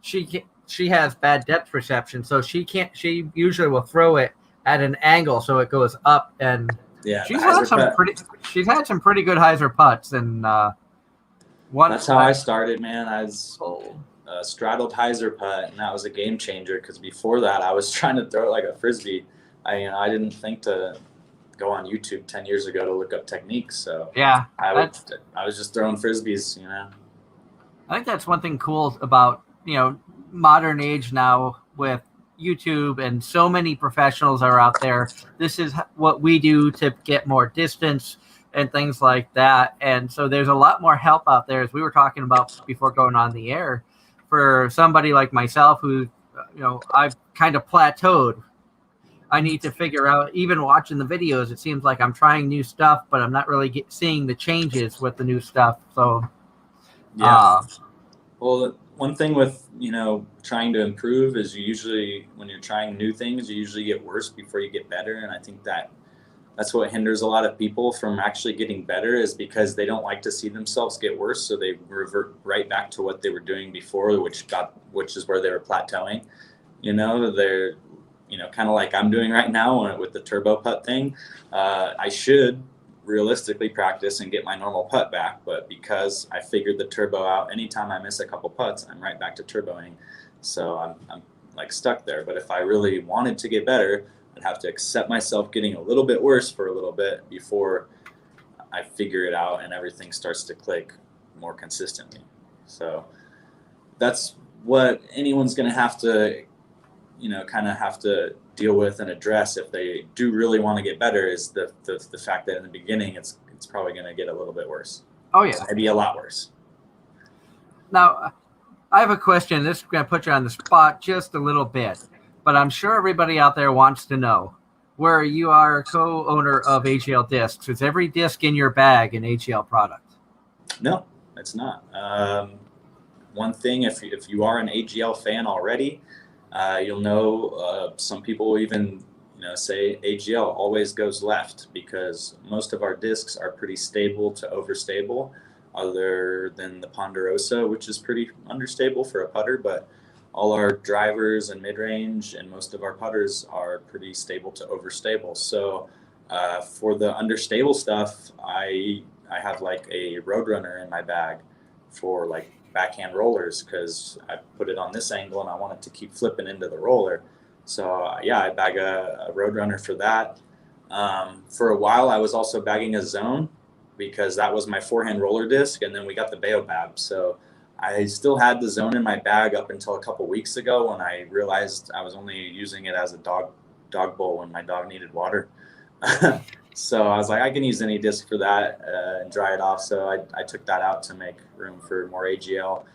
she has bad depth perception, so she can't. She usually will throw it at an angle so it goes up, and she's had some pretty good hyzer putts. And that's how I started, man. I was straddled hyzer putt, and that was a game changer, because before that I was trying to throw it like a frisbee. I didn't think to go on YouTube 10 years ago to look up techniques, so I was just throwing frisbees. I think that's one thing cool about modern age now with YouTube, and so many professionals are out there. This is what we do to get more distance and things like that. And so there's a lot more help out there, as we were talking about before going on the air, for somebody like myself who, I've kind of plateaued. I need to figure out, even watching the videos, it seems like I'm trying new stuff, but I'm not really seeing the changes with the new stuff. So, well, one thing with, trying to improve is when you're trying new things, you usually get worse before you get better. And I think that's what hinders a lot of people from actually getting better, is because they don't like to see themselves get worse. So they revert right back to what they were doing before, which is where they were plateauing. They're, kind of like I'm doing right now with the turbo putt thing. I should realistically practice and get my normal putt back, but because I figured the turbo out, anytime I miss a couple putts, I'm right back to turboing. So I'm like stuck there. But if I really wanted to get better, I'd have to accept myself getting a little bit worse for a little bit before I figure it out and everything starts to click more consistently. So that's what anyone's going to have to kind of have to deal with and address if they do really want to get better is the fact that in the beginning it's probably going to get a little bit worse. Oh yeah, Maybe a lot worse. Now, I have a question. This is going to put you on the spot just a little bit, but I'm sure everybody out there wants to know where you are a co-owner of AGL Discs. Is every disc in your bag an AGL product? No, it's not. One thing, if you are an AGL fan already, you'll know some people even say AGL always goes left because most of our discs are pretty stable to overstable, other than the Ponderosa, which is pretty understable for a putter, but all our drivers and mid-range and most of our putters are pretty stable to overstable. So for the understable stuff, I have like a Roadrunner in my bag for like backhand rollers because I put it on this angle and I want it to keep flipping into the roller. So I bag a Roadrunner for that. For a while, I was also bagging a Zone because that was my forehand roller disc, and then we got the Baobab. So I still had the Zone in my bag up until a couple weeks ago when I realized I was only using it as a dog bowl when my dog needed water. So I was like, I can use any disc for that and dry it off. So I took that out to make room for more AGL.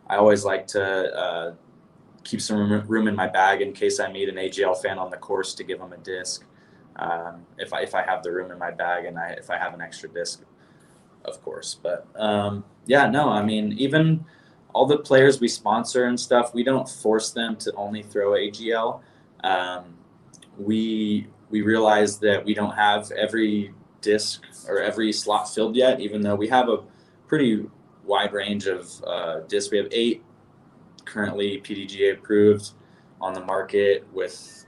I always like to keep some room in my bag in case I meet an AGL fan on the course to give them a disc. If I have the room in my bag and if I have an extra disc, of course. But even all the players we sponsor and stuff, we don't force them to only throw AGL. We realize that we don't have every disc or every slot filled yet, even though we have a pretty wide range of discs. We have 8 currently PDGA approved on the market, with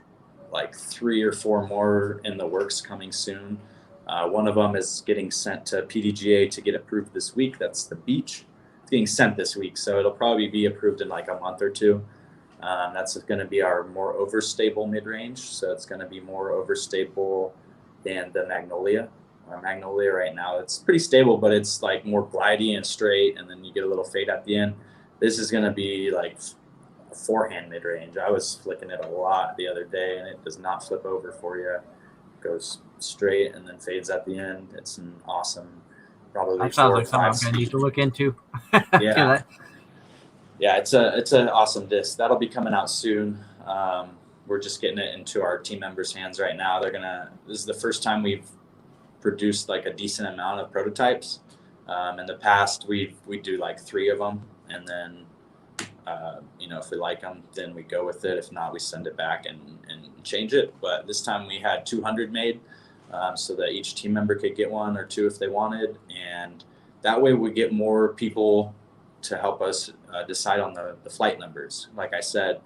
like 3 or 4 more in the works coming soon. One of them is getting sent to PDGA to get approved this week. That's the Beach. It's getting sent this week, so it'll probably be approved in like a month or 2. That's going to be our more overstable mid-range, so it's going to be more overstable than the Magnolia. Our Magnolia right now, it's pretty stable, but it's like more glidey and straight, and then you get a little fade at the end. This is going to be like a forehand mid-range. I was flicking it a lot the other day, and it does not flip over for you. It goes straight and then fades at the end. It's an awesome, probably that sounds 4 or like something 5 I'm going to need to look into. Yeah. Yeah, it's an awesome disc. That'll be coming out soon. We're just getting it into our team members' hands right now. This is the first time we've produced like a decent amount of prototypes. In the past, we do like 3 of them, and then if we like them, then we go with it. If not, we send it back and change it. But this time we had 200 made, so that each team member could get 1 or 2 if they wanted, and that way we get more people to help us decide on the flight numbers. Like I said,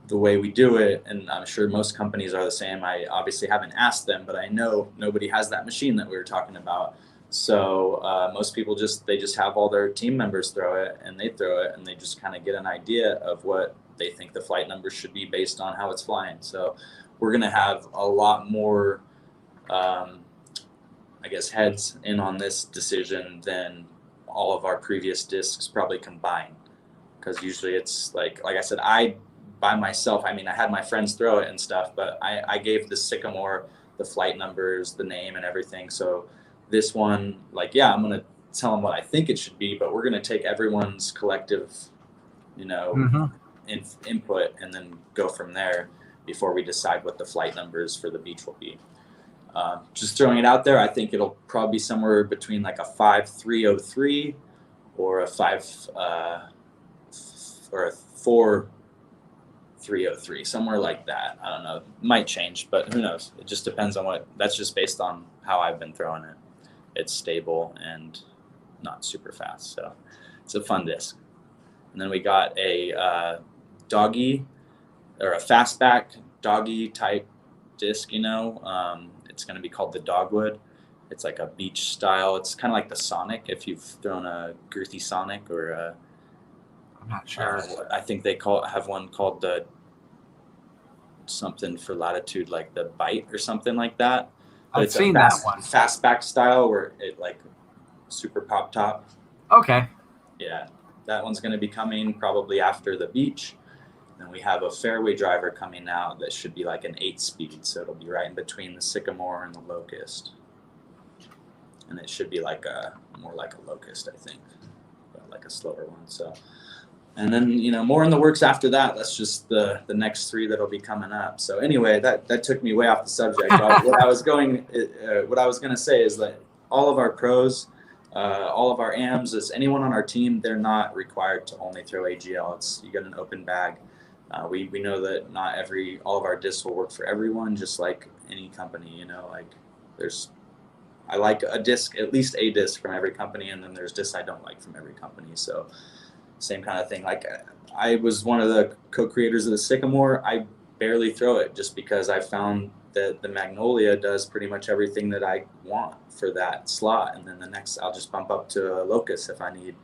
the way we do it, and I'm sure most companies are the same. I obviously haven't asked them, but I know nobody has that machine that we were talking about. So most people just have all their team members throw it, and they throw it, and they just kind of get an idea of what they think the flight numbers should be based on how it's flying. So we're going to have a lot more, heads in on this decision than all of our previous discs probably combined, because usually it's like I said, I by myself, I had my friends throw it and stuff, but I gave the Sycamore the flight numbers, the name, and everything. So this one, I'm going to tell them what I think it should be, but we're going to take everyone's collective input and then go from there before we decide what the flight numbers for the Beach will be. Just throwing it out there, I think it'll probably be somewhere between like a 5.303 or a 4.303, somewhere like that. I don't know. It might change, but who knows? It just depends on that's just based on how I've been throwing it. It's stable and not super fast, so it's a fun disc. And then we got a doggy or a fastback doggy type disc. It's going to be called the Dogwood. It's like a Beach style. It's kind of like the Sonic, if you've thrown a girthy Sonic, or I'm not sure. I think they have one called the something for latitude, like the Bite or something like that. But I've seen that one. Fastback style where it like super pop top. Okay. Yeah, that one's going to be coming probably after the Beach. Then we have a fairway driver coming out that should be like an 8-speed, so it'll be right in between the Sycamore and the Locust. And it should be like more like a Locust, I think, but like a slower one. So, and then more in the works after that. That's just the next 3 that'll be coming up. So anyway, that took me way off the subject. But what I was going to say is that all of our pros, all of our AMs, is anyone on our team, they're not required to only throw AGL. You get an open bag. We know that not all of our discs will work for everyone, just like any company. I like a disc, at least a disc from every company, and then there's discs I don't like from every company. So same kind of thing. Like I was one of the co-creators of the Sycamore. I barely throw it just because I found that the Magnolia does pretty much everything that I want for that slot. And then the next, I'll just bump up to a Locust if I need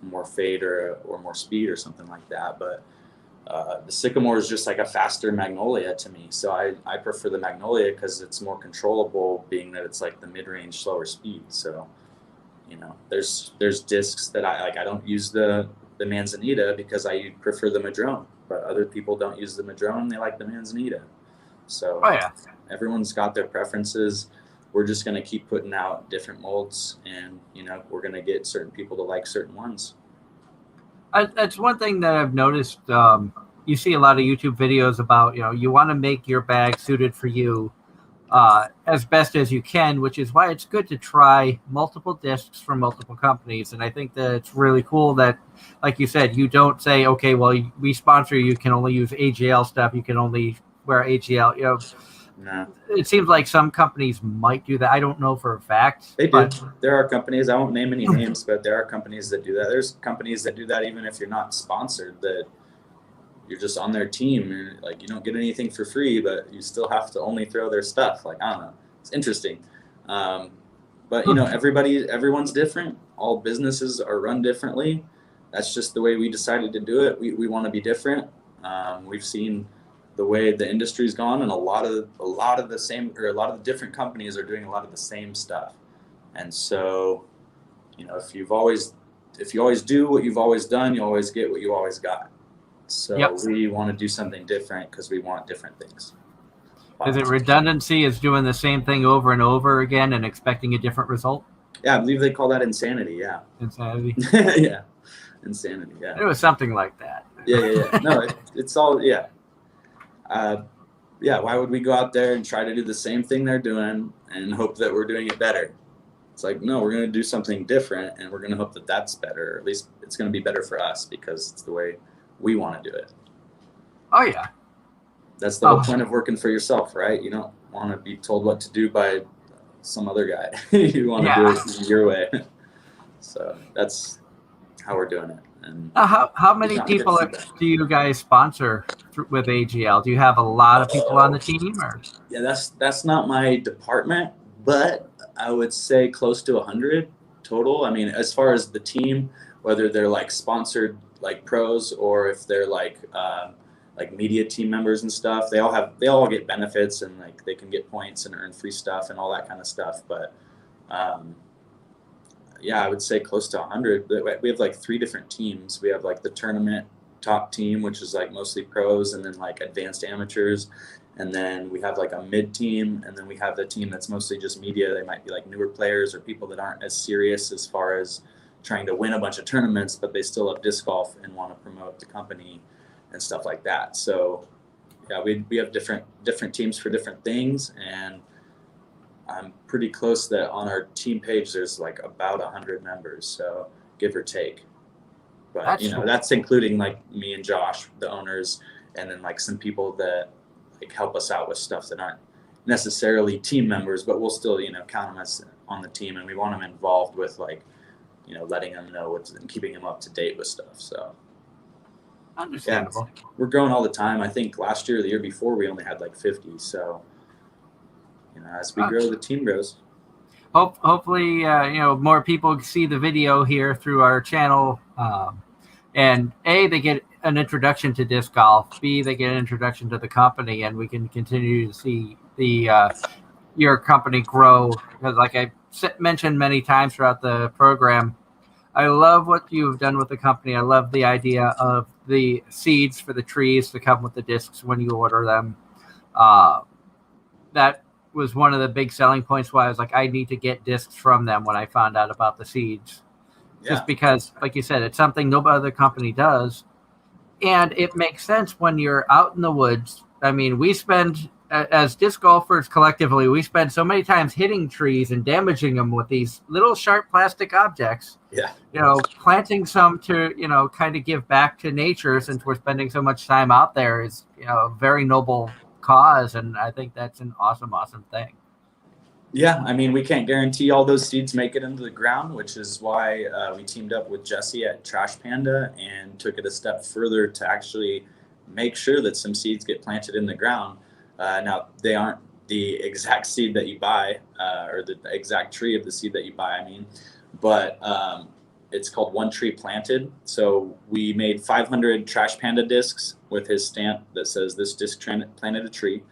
more fade or more speed or something like that. But the Sycamore is just like a faster Magnolia to me. So I prefer the Magnolia because it's more controllable, being that it's like the mid-range slower speed. So, there's discs that I like. I don't use the Manzanita because I prefer the Madrone, but other people don't use the Madrone. They like the Manzanita. So everyone's got their preferences. We're just going to keep putting out different molds, and, we're going to get certain people to like certain ones. That's one thing that I've noticed. You see a lot of YouTube videos about, you want to make your bag suited for you as best as you can, which is why it's good to try multiple discs from multiple companies. And I think that it's really cool that, like you said, you don't say, okay, well, we sponsor you, can only use AGL stuff. You can only wear AGL. No. It seems like some companies might do that. I don't know for a fact. They do. There are companies, I won't name any names, but there are companies that do that. There's companies that do that even if you're not sponsored, that you're just on their team. And like, you don't get anything for free, but you still have to only throw their stuff. Like, I don't know. It's interesting. But, everyone's different. All businesses are run differently. That's just the way we decided to do it. We want to be different. We've seen the way the industry's gone, and a lot of the different companies are doing a lot of the same stuff. And so, if you always do what you've always done, you always get what you always got. So we want to do something different because we want different things. Is it redundancy? Is doing the same thing over and over again and expecting a different result? Yeah, I believe they call that insanity. Yeah. Insanity. Yeah. Insanity. Yeah. It was something like that. Yeah. No, it's all, yeah. Why would we go out there and try to do the same thing they're doing and hope that we're doing it better? It's like, no, we're going to do something different, and we're going to hope that that's better. Or at least it's going to be better for us because it's the way we want to do it. Oh, yeah. That's the whole point of working for yourself, right? You don't want to be told what to do by some other guy. You want to do it your way. So that's how we're doing it. And how many people do you guys sponsor with AGL? Do you have a lot of people on the team? Or? Yeah, that's not my department, but I would say close to 100 total. I mean, as far as the team, whether they're like sponsored like pros or if they're like media team members and stuff, they all get benefits, and like they can get points and earn free stuff and all that kind of stuff. But I would say close to 100. We have like 3 different teams. We have like the tournament top team, which is like mostly pros, and then like advanced amateurs. And then we have like a mid team, and then we have the team that's mostly just media. They might be like newer players or people that aren't as serious as far as trying to win a bunch of tournaments, but they still love disc golf and want to promote the company and stuff like that. So yeah, we have different teams for different things, and I'm pretty close that on our team page there's like about 100 members, so give or take. But that's including like me and Josh, the owners, and then like some people that like help us out with stuff that aren't necessarily team members, but we'll still count them as on the team, and we want them involved with like letting them know what's and keeping them up to date with stuff. So understandable. Yeah, we're growing all the time. I think last year, the year before, we only had like 50. So as we grow, the team grows. Hopefully, more people see the video here through our channel, and A, they get an introduction to disc golf. B, they get an introduction to the company, and we can continue to see your company grow. Because, like I mentioned many times throughout the program, I love what you've done with the company. I love the idea of the seeds for the trees to come with the discs when you order them. That was one of the big selling points why I was like, I need to get discs from them when I found out about the seeds. Just because, like you said, it's something no other company does. And it makes sense when you're out in the woods. I mean, we spend, as disc golfers collectively, we spend so many times hitting trees and damaging them with these little sharp plastic objects. Yeah. Planting some to, kind of give back to nature, since we're spending so much time out there, is, a very noble cause. And I think that's an awesome, awesome thing. Yeah, I mean, we can't guarantee all those seeds make it into the ground, which is why we teamed up with Jesse at Trash Panda and took it a step further to actually make sure that some seeds get planted in the ground. Now, they aren't the exact seed that you buy, or the exact tree of the seed that you buy, but it's called One Tree Planted. So we made 500 Trash Panda discs with his stamp that says this disc planted a tree.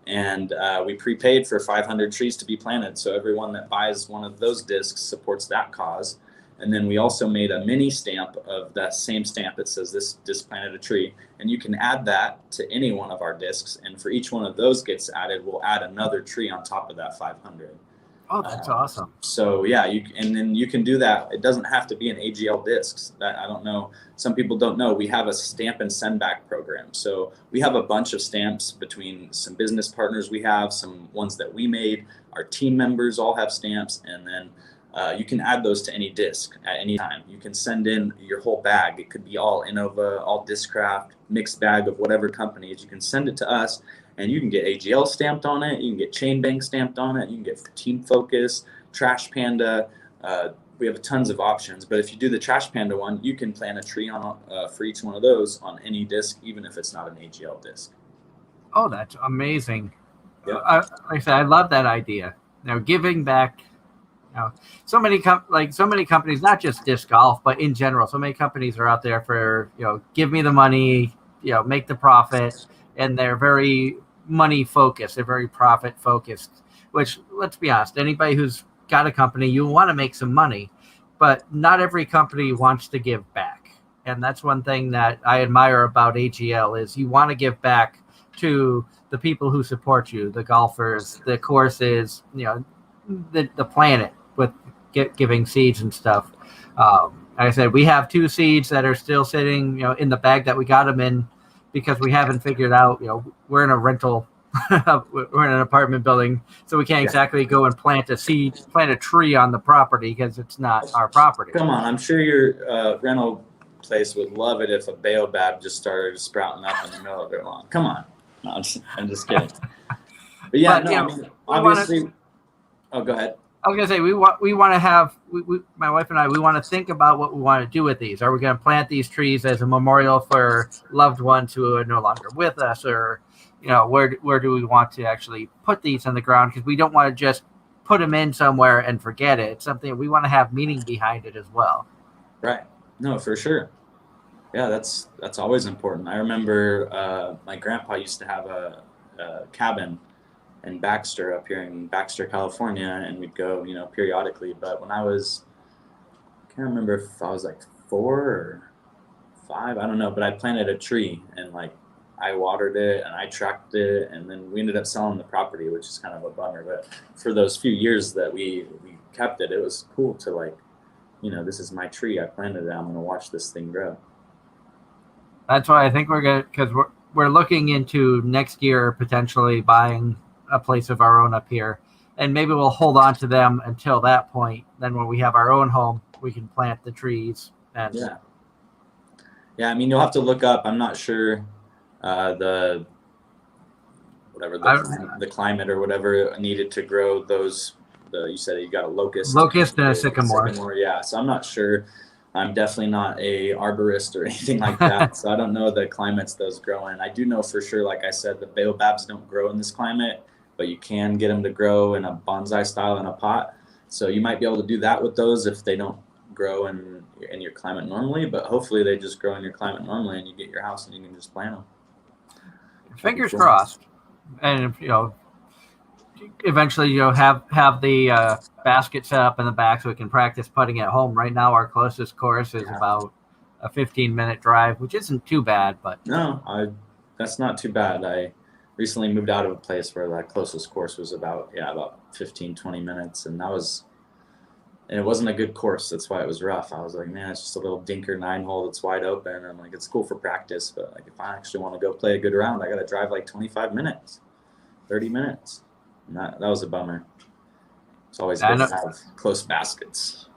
And we prepaid for 500 trees to be planted. So everyone that buys one of those discs supports that cause. And then we also made a mini stamp of that same stamp that says this disc planted a tree. And you can add that to any one of our discs. And for each one of those gets added, we'll add another tree on top of that 500. Oh, that's awesome. So yeah, and then you can do that. It doesn't have to be an AGL discs. That, I don't know. Some people don't know. We have a stamp and send back program. So we have a bunch of stamps between some business partners. We have some ones that we made. Our team members all have stamps, and then you can add those to any disc at any time. You can send in your whole bag. It could be all Innova, all Discraft, mixed bag of whatever companies. You can send it to us. And you can get AGL stamped on it. You can get Chain Bank stamped on it. You can get Team Focus, Trash Panda. We have tons of options. But if you do the Trash Panda one, you can plant a tree on for each one of those on any disc, even if it's not an AGL disc. Oh, that's amazing. Yep. Like I said, I love that idea. Now, giving back. So many companies, not just disc golf, but in general, so many companies are out there for give me the money, make the profit, and they're very money focused. They're very profit focused. Which, let's be honest, anybody who's got a company, you want to make some money, but not every company wants to give back. And that's one thing that I admire about AGL is you want to give back to the people who support you, the golfers, the courses, the planet with giving seeds and stuff. Like I said, we have 2 seeds that are still sitting, in the bag that we got them in, because we haven't figured out, we're in a rental, we're in an apartment building, so we can't exactly go and plant a tree on the property because it's not our property. Come on, I'm sure your rental place would love it if a baobab just started sprouting up in the middle of their lawn. Come on. No, I'm just kidding. But yeah, obviously. Oh, go ahead. I was gonna say we want to have my wife and I, we want to think about what we want to do with these. Are we going to plant these trees as a memorial for loved ones who are no longer with us, or where do we want to actually put these on the ground? Because we don't want to just put them in somewhere and forget it. It's something we want to have meaning behind it as well. Right. No, for sure. Yeah, that's always important. I remember my grandpa used to have a cabin in Baxter, up here in Baxter, California, and we'd go, periodically. But when I can't remember if I was like 4 or 5, I don't know, but I planted a tree and I watered it and I tracked it, and then we ended up selling the property, which is kind of a bummer. But for those few years that we kept it, it was cool to this is my tree. I planted it. I'm going to watch this thing grow. That's why I think because we're looking into next year potentially buying a place of our own up here, and maybe we'll hold on to them until that point. Then when we have our own home, we can plant the trees. And yeah. I mean, you'll have to look up. I'm not sure the climate or whatever needed to grow those. You said you got a locust and a sycamore. Yeah, so I'm not sure. I'm definitely not a arborist or anything like that, so I don't know the climates those grow in. I do know for sure, like I said, the baobabs don't grow in this climate, but you can get them to grow in a bonsai style in a pot. So you might be able to do that with those if they don't grow in your climate normally, but hopefully they just grow in your climate normally and you get your house and you can just plant them. Fingers crossed. And eventually have the basket set up in the back so we can practice putting at home. Right now our closest course is about a 15-minute drive, which isn't too bad. But No, that's not too bad. I recently moved out of a place where that closest course was about 15, 20 minutes, and it wasn't a good course. That's why it was rough. I was like, man, it's just a little dinker 9-hole that's wide open. And like, it's cool for practice, but like, if I actually want to go play a good round, I got to drive like 25 minutes, 30 minutes. And that was a bummer. It's always good to have close baskets.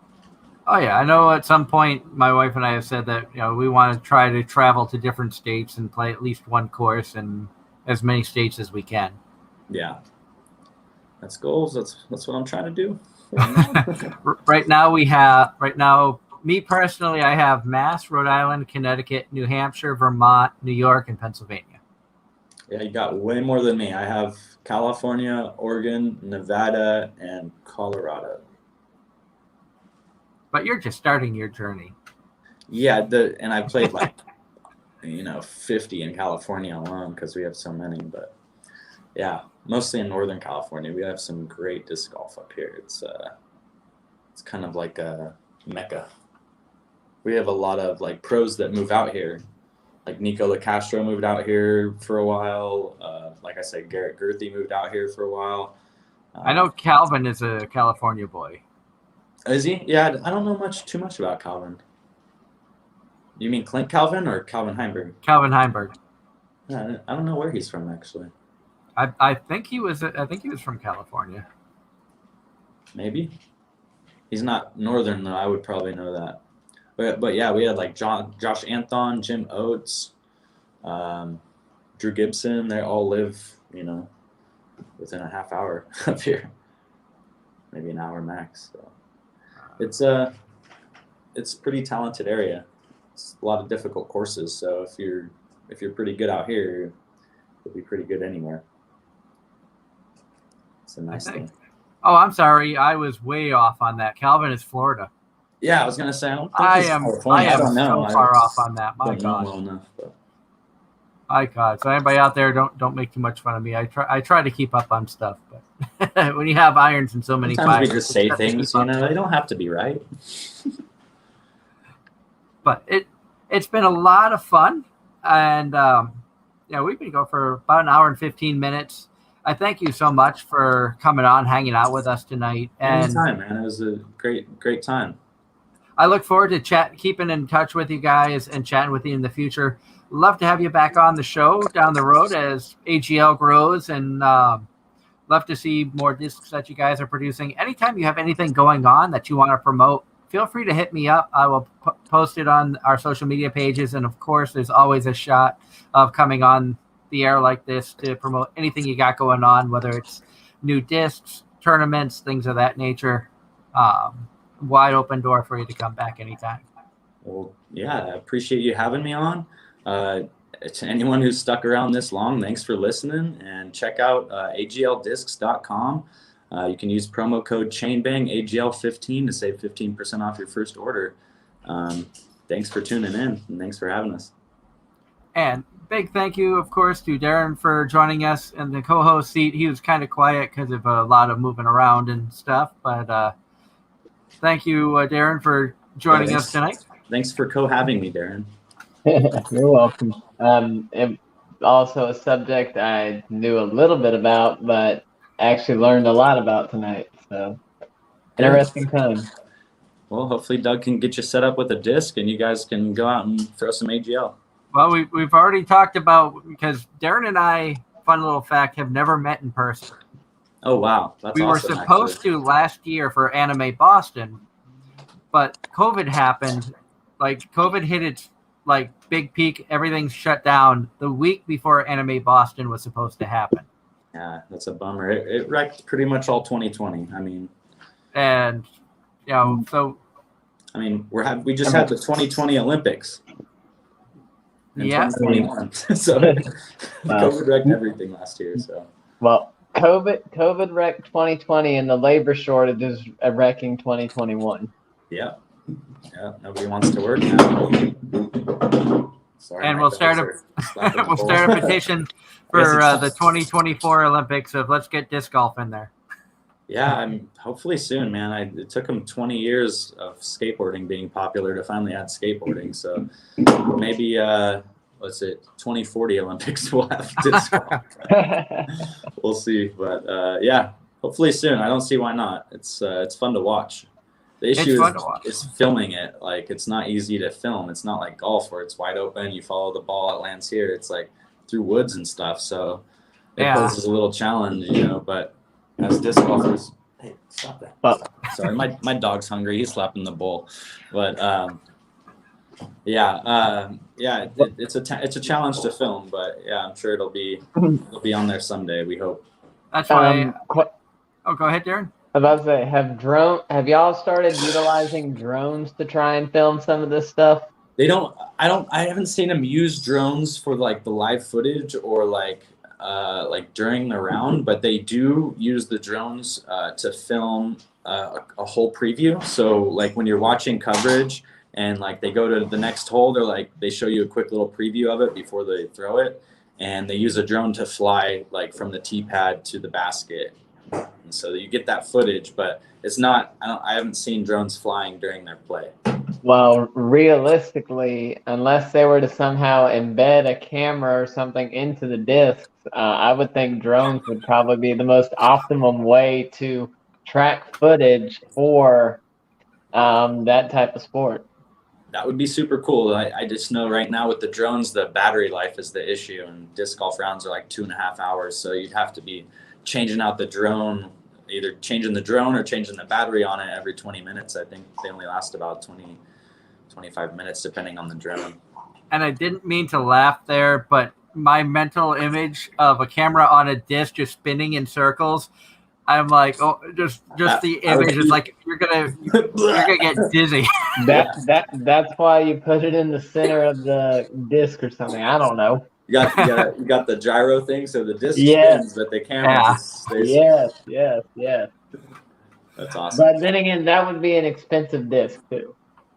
Oh yeah, I know at some point my wife and I have said that we want to try to travel to different states and play at least one course in as many states as we can. Yeah. That's goals. That's what I'm trying to do. Right now, me personally, I have Mass, Rhode Island, Connecticut, New Hampshire, Vermont, New York, and Pennsylvania. Yeah, you got way more than me. I have California, Oregon, Nevada, and Colorado. But you're just starting your journey. Yeah, and I played like 50 in California alone because we have so many. But yeah, mostly in Northern California. We have some great disc golf up here. It's kind of like a mecca. We have a lot of like pros that move out here. Like Nico LaCastro moved out here for a while. Like I said, Garrett Gerthy moved out here for a while. I know Calvin is a California boy. Is he? Yeah, I don't know too much about Calvin. You mean Clint Calvin or Calvin Heinberg? Calvin Heinberg. Yeah, I don't know where he's from actually. I think he was from California. Maybe. He's not northern though. I would probably know that. But yeah, we had like Josh Anthon, Jim Oates, Drew Gibson. They all live, within a half hour up here, maybe an hour max. So it's a pretty talented area. It's a lot of difficult courses. So if you're pretty good out here, you'll be pretty good anywhere. It's a nice thing. Oh, I'm sorry. I was way off on that. Calvin is Florida. Yeah, I was gonna say. I am so far off on that. My God. Well enough, but. My God. So anybody out there, don't make too much fun of me. I try to keep up on stuff, but when you have irons in so many sometimes we just say things, they don't have to be right. But it's been a lot of fun, and we've been going for about an hour and 15 minutes. I thank you so much for coming on, hanging out with us tonight. Anytime, man. It was a great time. I look forward to keeping in touch with you guys and chatting with you in the future. Love to have you back on the show down the road as AGL grows, and love to see more discs that you guys are producing. Anytime you have anything going on that you want to promote, feel free to hit me up. I will post it on our social media pages. And of course, there's always a shot of coming on the air like this to promote anything you got going on, whether it's new discs, tournaments, things of that nature. Wide open door for you to come back anytime. Well, yeah, I appreciate you having me on. To anyone who's stuck around this long, thanks for listening, and check out agldiscs.com. You can use promo code ChainBang AGL15 to save 15% off your first order. Thanks for tuning in, and thanks for having us. And big thank you, of course, to Darren for joining us in the co-host seat. He was kind of quiet because of a lot of moving around and stuff, but thank you, Darren, for joining us tonight. Thanks for co-having me, Darren. You're welcome. Also a subject I knew a little bit about, but actually learned a lot about tonight. So interesting time. Well, hopefully Doug can get you set up with a disc, and you guys can go out and throw some AGL. Well, we've already talked about, because Darren and I, fun little fact, have never met in person. Oh, wow. That's awesome. We were supposed to last year for Anime Boston, but COVID happened. Like, COVID hit its big peak. Everything's shut down the week before Anime Boston was supposed to happen. Yeah, that's a bummer. It wrecked pretty much all 2020. I mean, and so I mean, we just had the 2020 Olympics. In 2021. So COVID wrecked everything last year. So well, COVID wrecked 2020, and the labor shortage is wrecking 2021. Yeah. Nobody wants to work now. Sorry, and we'll start a petition for the 2024 Olympics of let's get disc golf in there. Yeah, I'm hopefully soon, man. It took them 20 years of skateboarding being popular to finally add skateboarding. So maybe what's it, 2040 Olympics we'll have disc golf. We'll see, but yeah, hopefully soon. I don't see why not. It's fun to watch. The issue is filming it. Like, it's not easy to film. It's not like golf where it's wide open. You follow the ball, it lands here. It's like through woods and stuff. So it poses a little challenge, you know. But as disc golfers, hey, stop that. Oh. Sorry, my dog's hungry. He's slapping the bowl. But it's a challenge to film. But yeah, I'm sure it'll be on there someday. We hope. That's why. Oh, go ahead, Darren. I was about to say, have y'all started utilizing drones to try and film some of this stuff? I haven't seen them use drones for like the live footage or like during the round, but they do use the drones to film a whole preview. So like when you're watching coverage and like they go to the next hole, they show you a quick little preview of it before they throw it, and they use a drone to fly like from the tee pad to the basket. And so you get that footage, but it's not. I haven't seen drones flying during their play. Well, realistically, unless they were to somehow embed a camera or something into the discs, I would think drones would probably be the most optimum way to track footage for that type of sport. That would be super cool. I just know right now with the drones, the battery life is the issue, and disc golf rounds are like 2.5 hours. So you'd have to be changing out the drone, either changing the drone or changing the battery on it every 20 minutes. I think they only last about 25 minutes depending on the drone. And I didn't mean to laugh there, but my mental image of a camera on a disc just spinning in circles, I'm like, oh, just the image is like you're gonna get dizzy. That's why you put it in the center of the disc or something. I don't know. You got the gyro thing, so the disc spins, but the camera stays. Yes. That's awesome. But then again, that would be an expensive disc too,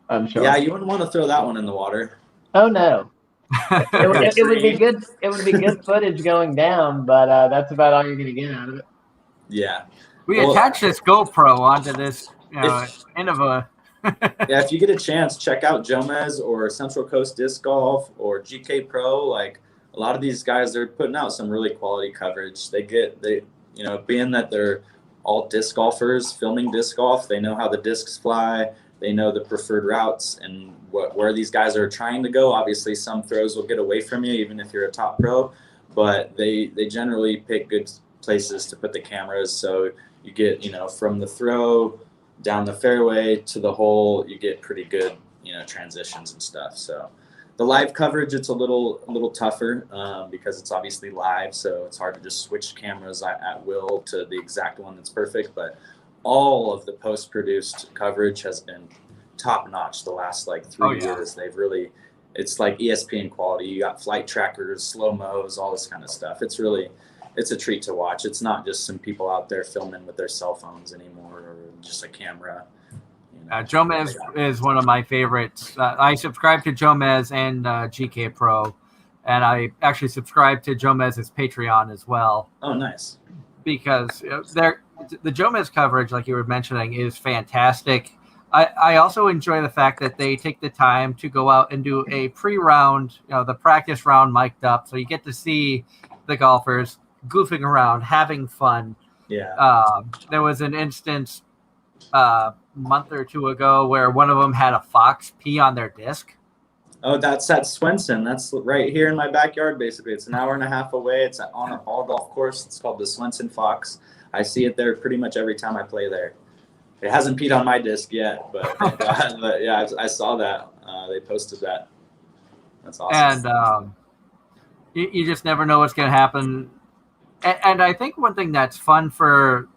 I'm sure. Yeah, you wouldn't want to throw that one in the water. Oh no. It would be good. It would be good footage going down, but that's about all you're gonna get out of it. Yeah. We attach this GoPro onto this end of a. Yeah, if you get a chance, check out Jomez or Central Coast Disc Golf or GK Pro. Like a lot of these guys, they're putting out some really quality coverage. Being that they're all disc golfers filming disc golf, they know how the discs fly. They know the preferred routes and where these guys are trying to go. Obviously, some throws will get away from you, even if you're a top pro. But they generally pick good places to put the cameras, so you get from the throw down the fairway to the hole, you get pretty good, transitions and stuff. So the live coverage, it's a little tougher because it's obviously live. So it's hard to just switch cameras at will to the exact one that's perfect. But all of the post-produced coverage has been top notch the last like 3 years. They've really, it's like ESPN quality. You got flight trackers, slow-mos, all this kind of stuff. It's a treat to watch. It's not just some people out there filming with their cell phones anymore or just a camera. Jomez is one of my favorites. I subscribe to Jomez and GK Pro, and I actually subscribe to Jomez's Patreon as well. Oh, nice. Because the Jomez coverage, like you were mentioning, is fantastic. I also enjoy the fact that they take the time to go out and do a pre-round, the practice round mic'd up, so you get to see the golfers goofing around, having fun. Yeah. There was an instance a month or two ago where one of them had a fox pee on their disc. Oh, that's at Swenson. That's right here in my backyard, basically. It's an hour and a half away. It's on a ball golf course. It's called the Swenson Fox. I see it there pretty much every time I play there. It hasn't peed on my disc yet, but yeah, I saw that. They posted that. That's awesome. And you just never know what's going to happen. And I think one thing that's fun for,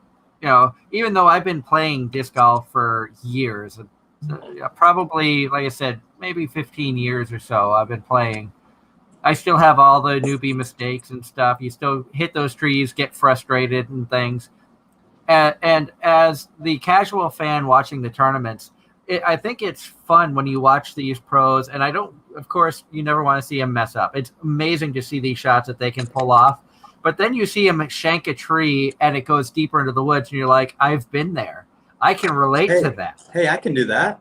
even though I've been playing disc golf for years, probably, like I said, maybe 15 years or so I've been playing, I still have all the newbie mistakes and stuff. You still hit those trees, get frustrated and things. And as the casual fan watching the tournaments, I think it's fun when you watch these pros. And of course, you never want to see them mess up. It's amazing to see these shots that they can pull off. But then you see him shank a tree and it goes deeper into the woods, and you're like, I've been there. I can relate to that. Hey, I can do that.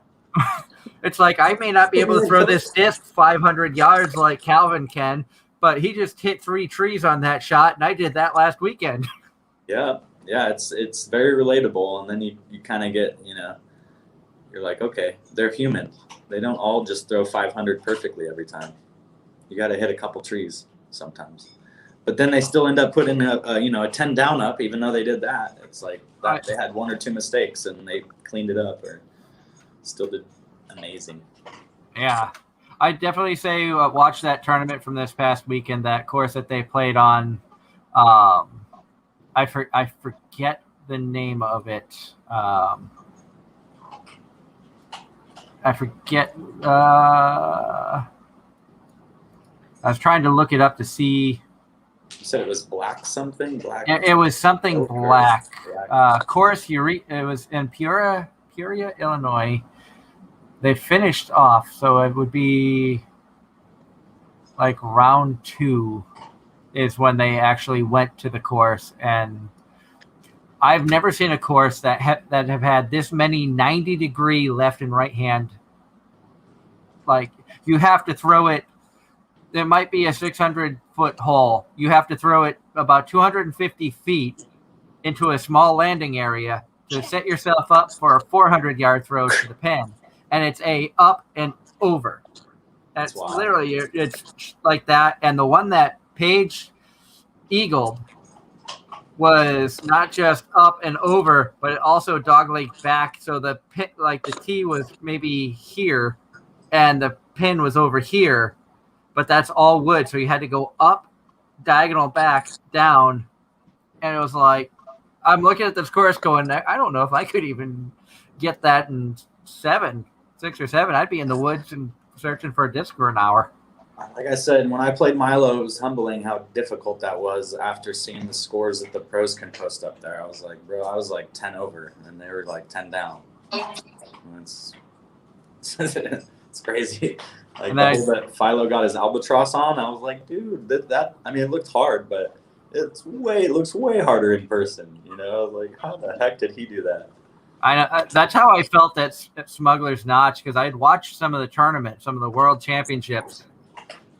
It's like, I may not be able to throw this disc 500 yards like Calvin can, but he just hit 3 trees on that shot, and I did that last weekend. Yeah, it's very relatable, and then you kind of get, you're like, okay, they're human. They don't all just throw 500 perfectly every time. You got to hit a couple trees sometimes. But then they still end up putting a 10 down up, even though they did that. It's like that they had 1 or 2 mistakes and they cleaned it up, or still did amazing. Yeah, I definitely say watch that tournament from this past weekend. That course that they played on, I forget the name of it. I forget. I was trying to look it up to see. You said it was black something? Black. It was something black. Course it was in Peoria, Illinois. They finished off, so it would be like round 2 is when they actually went to the course. And I've never seen a course that have had this many 90-degree left and right hand. Like, you have to throw it. There might be a 600-foot hole. You have to throw it about 250 feet into a small landing area to set yourself up for a 400-yard throw to the pin. And it's a up and over. That's literally, it's like that. And the one that Paige eagled was not just up and over, but it also doglegged back. So the pin, like the tee was maybe here and the pin was over here, but that's all wood. So you had to go up, diagonal back, down. And it was like, I'm looking at this course going, I don't know if I could even get that in 6 or 7. I'd be in the woods and searching for a disc for an hour. Like I said, when I played Milo, it was humbling how difficult that was after seeing the scores that the pros can post up there. I was like, bro, I was like 10 over, and they were like 10 down. It's crazy. Like the hole that Philo got his albatross on, I was like, dude, that I mean, it looked hard, but it looks way harder in person. Like how the heck did he do that? I know that's how I felt at Smuggler's Notch, because I had watched some of the tournament, some of the world championships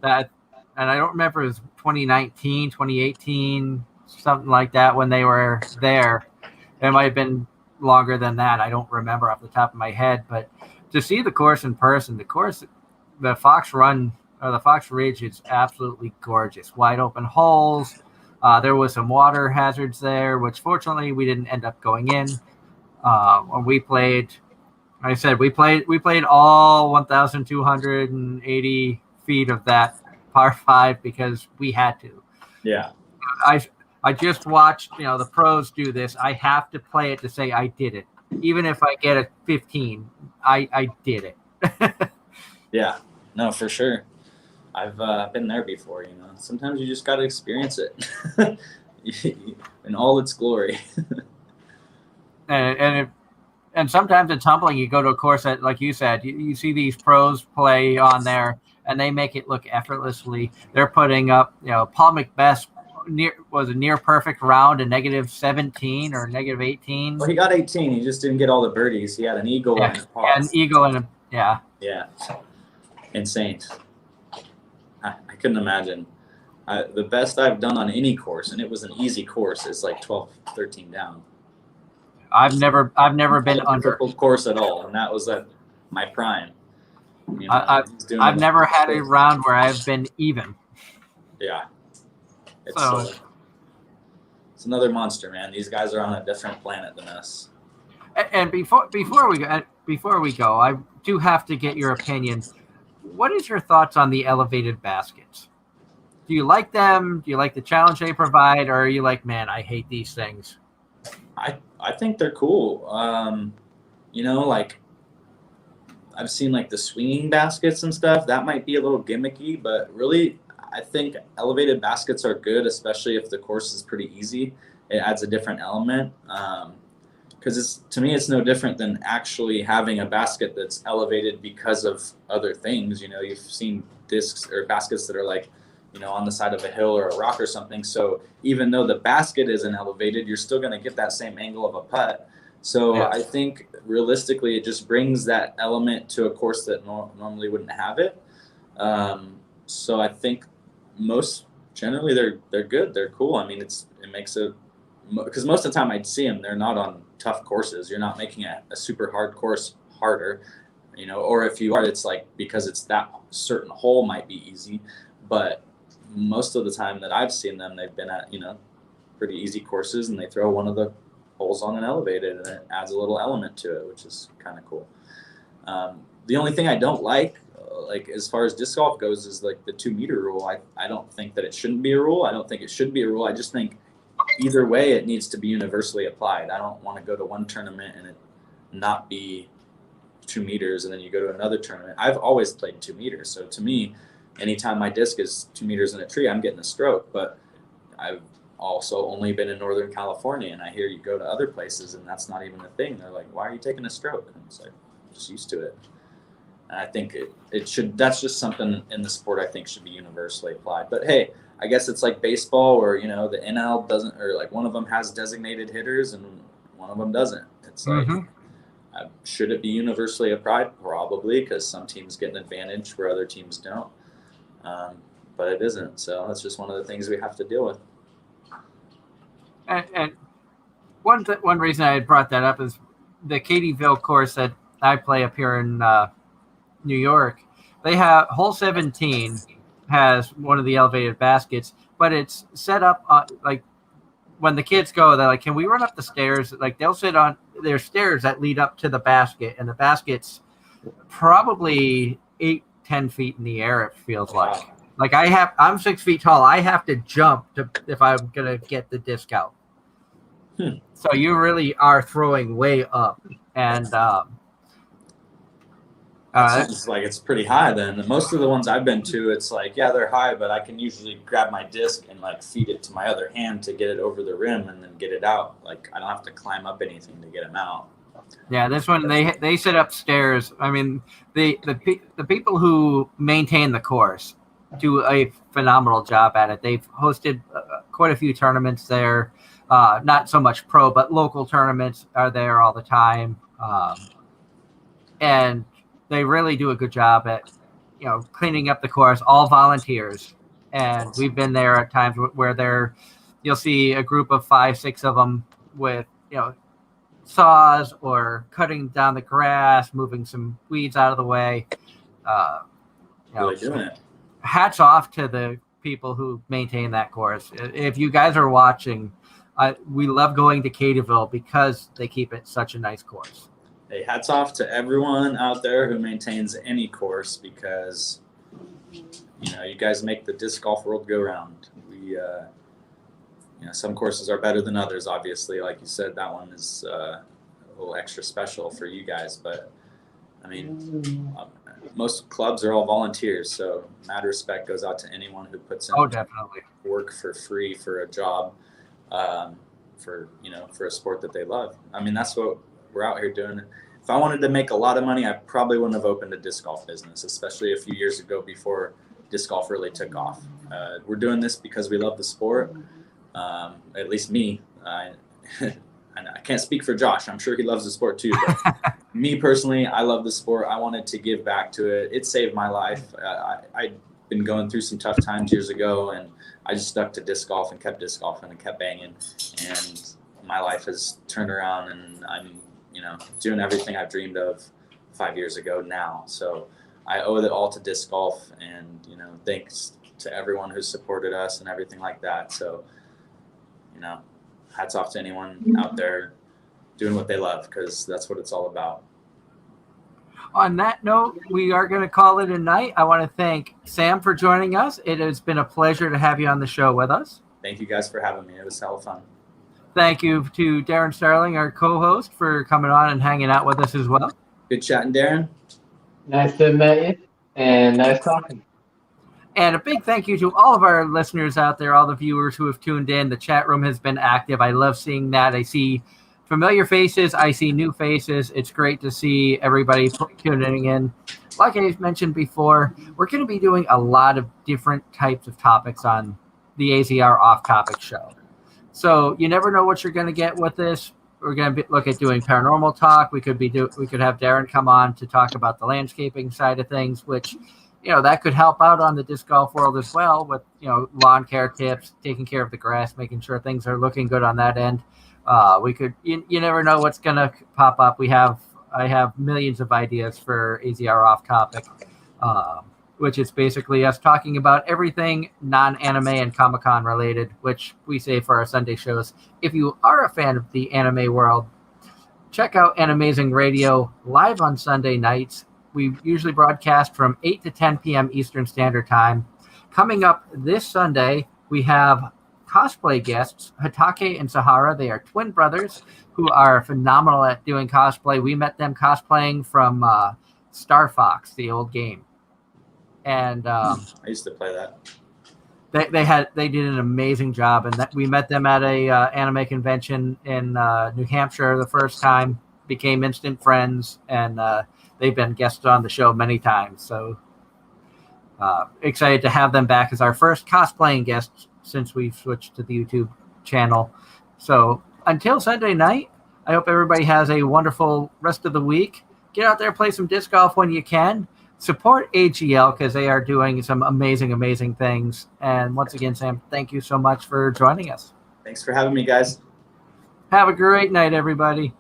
and I don't remember if it was 2019, 2018, something like that when they were there. It might have been longer than that. I don't remember off the top of my head, but to see the course in person, the Fox Run or the Fox Ridge is absolutely gorgeous. Wide open holes. There was some water hazards there, which fortunately we didn't end up going in. When we played, like I said, we played all 1,280 feet of that par 5 because we had to. Yeah. I just watched, the pros do this. I have to play it to say I did it. Even if I get a 15, I did it. Yeah. No, for sure. I've been there before, Sometimes you just got to experience it in all its glory. And sometimes it's humbling. You go to a course that, like you said, you see these pros play on there, and they make it look effortlessly. They're putting up, Paul McBeth was a near perfect round, a -17 or -18. Well, he got 18. He just didn't get all the birdies. He had an eagle and a par. An eagle and yeah. Insane. I couldn't imagine. The best I've done on any course, and it was an easy course, is like 12, 13 down. I've never been under course at all, and that was at my prime. I've never had a round where I've been even. Yeah, it's another monster, man. These guys are on a different planet than us. And before we go, I do have to get your opinion. What is your thoughts on the elevated baskets? Do you like them? Do you like the challenge they provide, or are you like, man, I hate these things? I think they're cool. Like I've seen like the swinging baskets and stuff. That might be a little gimmicky, but really I think elevated baskets are good, especially if the course is pretty easy. It adds a different element. Because to me, it's no different than actually having a basket that's elevated because of other things. You've seen discs or baskets that are like on the side of a hill or a rock or something. So even though the basket isn't elevated, you're still going to get that same angle of a putt. So Yeah. I think realistically, it just brings that element to a course that normally wouldn't have it. So I think generally they're good. They're cool. I mean, it makes because most of the time I'd see them, they're not on tough courses. You're not making a super hard course harder, or if you are, it's like because it's that certain hole might be easy, but most of the time that I've seen them, they've been at, pretty easy courses, and they throw one of the holes on an elevated, and it adds a little element to it, which is kind of cool. The only thing I don't like as far as disc golf goes is like the 2-meter rule. I don't think that it shouldn't be a rule. I don't think it should be a rule. I just think either way it needs to be universally applied. I don't want to go to one tournament and it not be 2 meters, and then you go to another tournament. I've always played 2 meters. So to me, anytime my disc is 2 meters in a tree, I'm getting a stroke. But I've also only been in Northern California, and I hear you go to other places and that's not even a thing. They're like, why are you taking a stroke? And it's like, I'm just used to it. And I think it should, that's just something in the sport I think should be universally applied. But hey, I guess it's like baseball where, the NL doesn't, or like one of them has designated hitters and one of them doesn't. It's like, should it be universally applied? Probably, because some teams get an advantage where other teams don't. But it isn't. So that's just one of the things we have to deal with. And one reason I had brought that up is the Katyville course that I play up here in New York. They have hole 17 has one of the elevated baskets, but it's set up like when the kids go, they're like, "Can we run up the stairs?" Like they'll sit on their stairs that lead up to the basket, and the basket's probably 8-10 feet in the air. It feels like. Like I'm 6 feet tall. I have to jump if I'm gonna get the disc out. So you really are throwing way up, and it's like it's pretty high. Then most of the ones I've been to, it's like they're high, but I can usually grab my disc and like feed it to my other hand to get it over the rim and then get it out. Like I don't have to climb up anything to get them out. Yeah, this one they sit upstairs. I mean, the people who maintain the course do a phenomenal job at it. They've hosted quite a few tournaments there. Not so much pro, but local tournaments are there all the time. And they really do a good job at, cleaning up the course, all volunteers. And we've been there at times where you'll see a group of 5-6 of them with, saws or cutting down the grass, moving some weeds out of the way. Really doing it. Hats off to the people who maintain that course. If you guys are watching, we love going to Katyville because they keep it such a nice course. Hey, hats off to everyone out there who maintains any course because, you guys make the disc golf world go round. We, some courses are better than others, obviously. Like you said, that one is a little extra special for you guys. But, I mean, most clubs are all volunteers, so mad respect goes out to anyone who puts in definitely work for free for a job, for a sport that they love. I mean, that's what we're out here doing. If I wanted to make a lot of money, I probably wouldn't have opened a disc golf business, especially a few years ago before disc golf really took off. We're doing this because we love the sport. At least me. I can't speak for Josh. I'm sure he loves the sport too. But me personally, I love the sport. I wanted to give back to it. It saved my life. I'd been going through some tough times years ago, and I just stuck to disc golf and kept disc golfing and kept banging. And my life has turned around, and I'm, doing everything I've dreamed of 5 years ago now. So I owe it all to disc golf, and, thanks to everyone who supported us and everything like that. So, hats off to anyone out there doing what they love, because that's what it's all about. On that note, we are going to call it a night. I want to thank Sam for joining us. It has been a pleasure to have you on the show with us. Thank you guys for having me. It was hella fun. Thank you to Darren Starling, our co-host, for coming on and hanging out with us as well. Good chatting, Darren. Nice to meet you, and nice talking. And a big thank you to all of our listeners out there, all the viewers who have tuned in. The chat room has been active. I love seeing that. I see familiar faces. I see new faces. It's great to see everybody tuning in. like I've mentioned before, we're going to be doing a lot of different types of topics on the AZR Off Topic show. So you never know what you're going to get with this. We're going to look at doing paranormal talk. We could have Darren come on to talk about the landscaping side of things, which, that could help out on the disc golf world as well with, lawn care tips, taking care of the grass, making sure things are looking good on that end. You never know what's going to pop up. I have millions of ideas for AZR Off Topic, which is basically us talking about everything non-anime and Comic-Con related, which we say for our Sunday shows. If you are a fan of the anime world, check out Anime-Zing Radio live on Sunday nights. We usually broadcast from 8 to 10 p.m. Eastern Standard Time. Coming up this Sunday, we have cosplay guests, Hatake and Sahara. They are twin brothers who are phenomenal at doing cosplay. We met them cosplaying from Star Fox, the old game. And I used to play that. They did an amazing job, and we met them at a anime convention in New Hampshire the first time. Became instant friends, and they've been guests on the show many times. So excited to have them back as our first cosplaying guests since we've switched to the YouTube channel. So until Sunday night, I hope everybody has a wonderful rest of the week. Get out there, play some disc golf when you can. Support AGL because they are doing some amazing, amazing things. And once again, Sam, thank you so much for joining us. Thanks for having me, guys. Have a great night, everybody.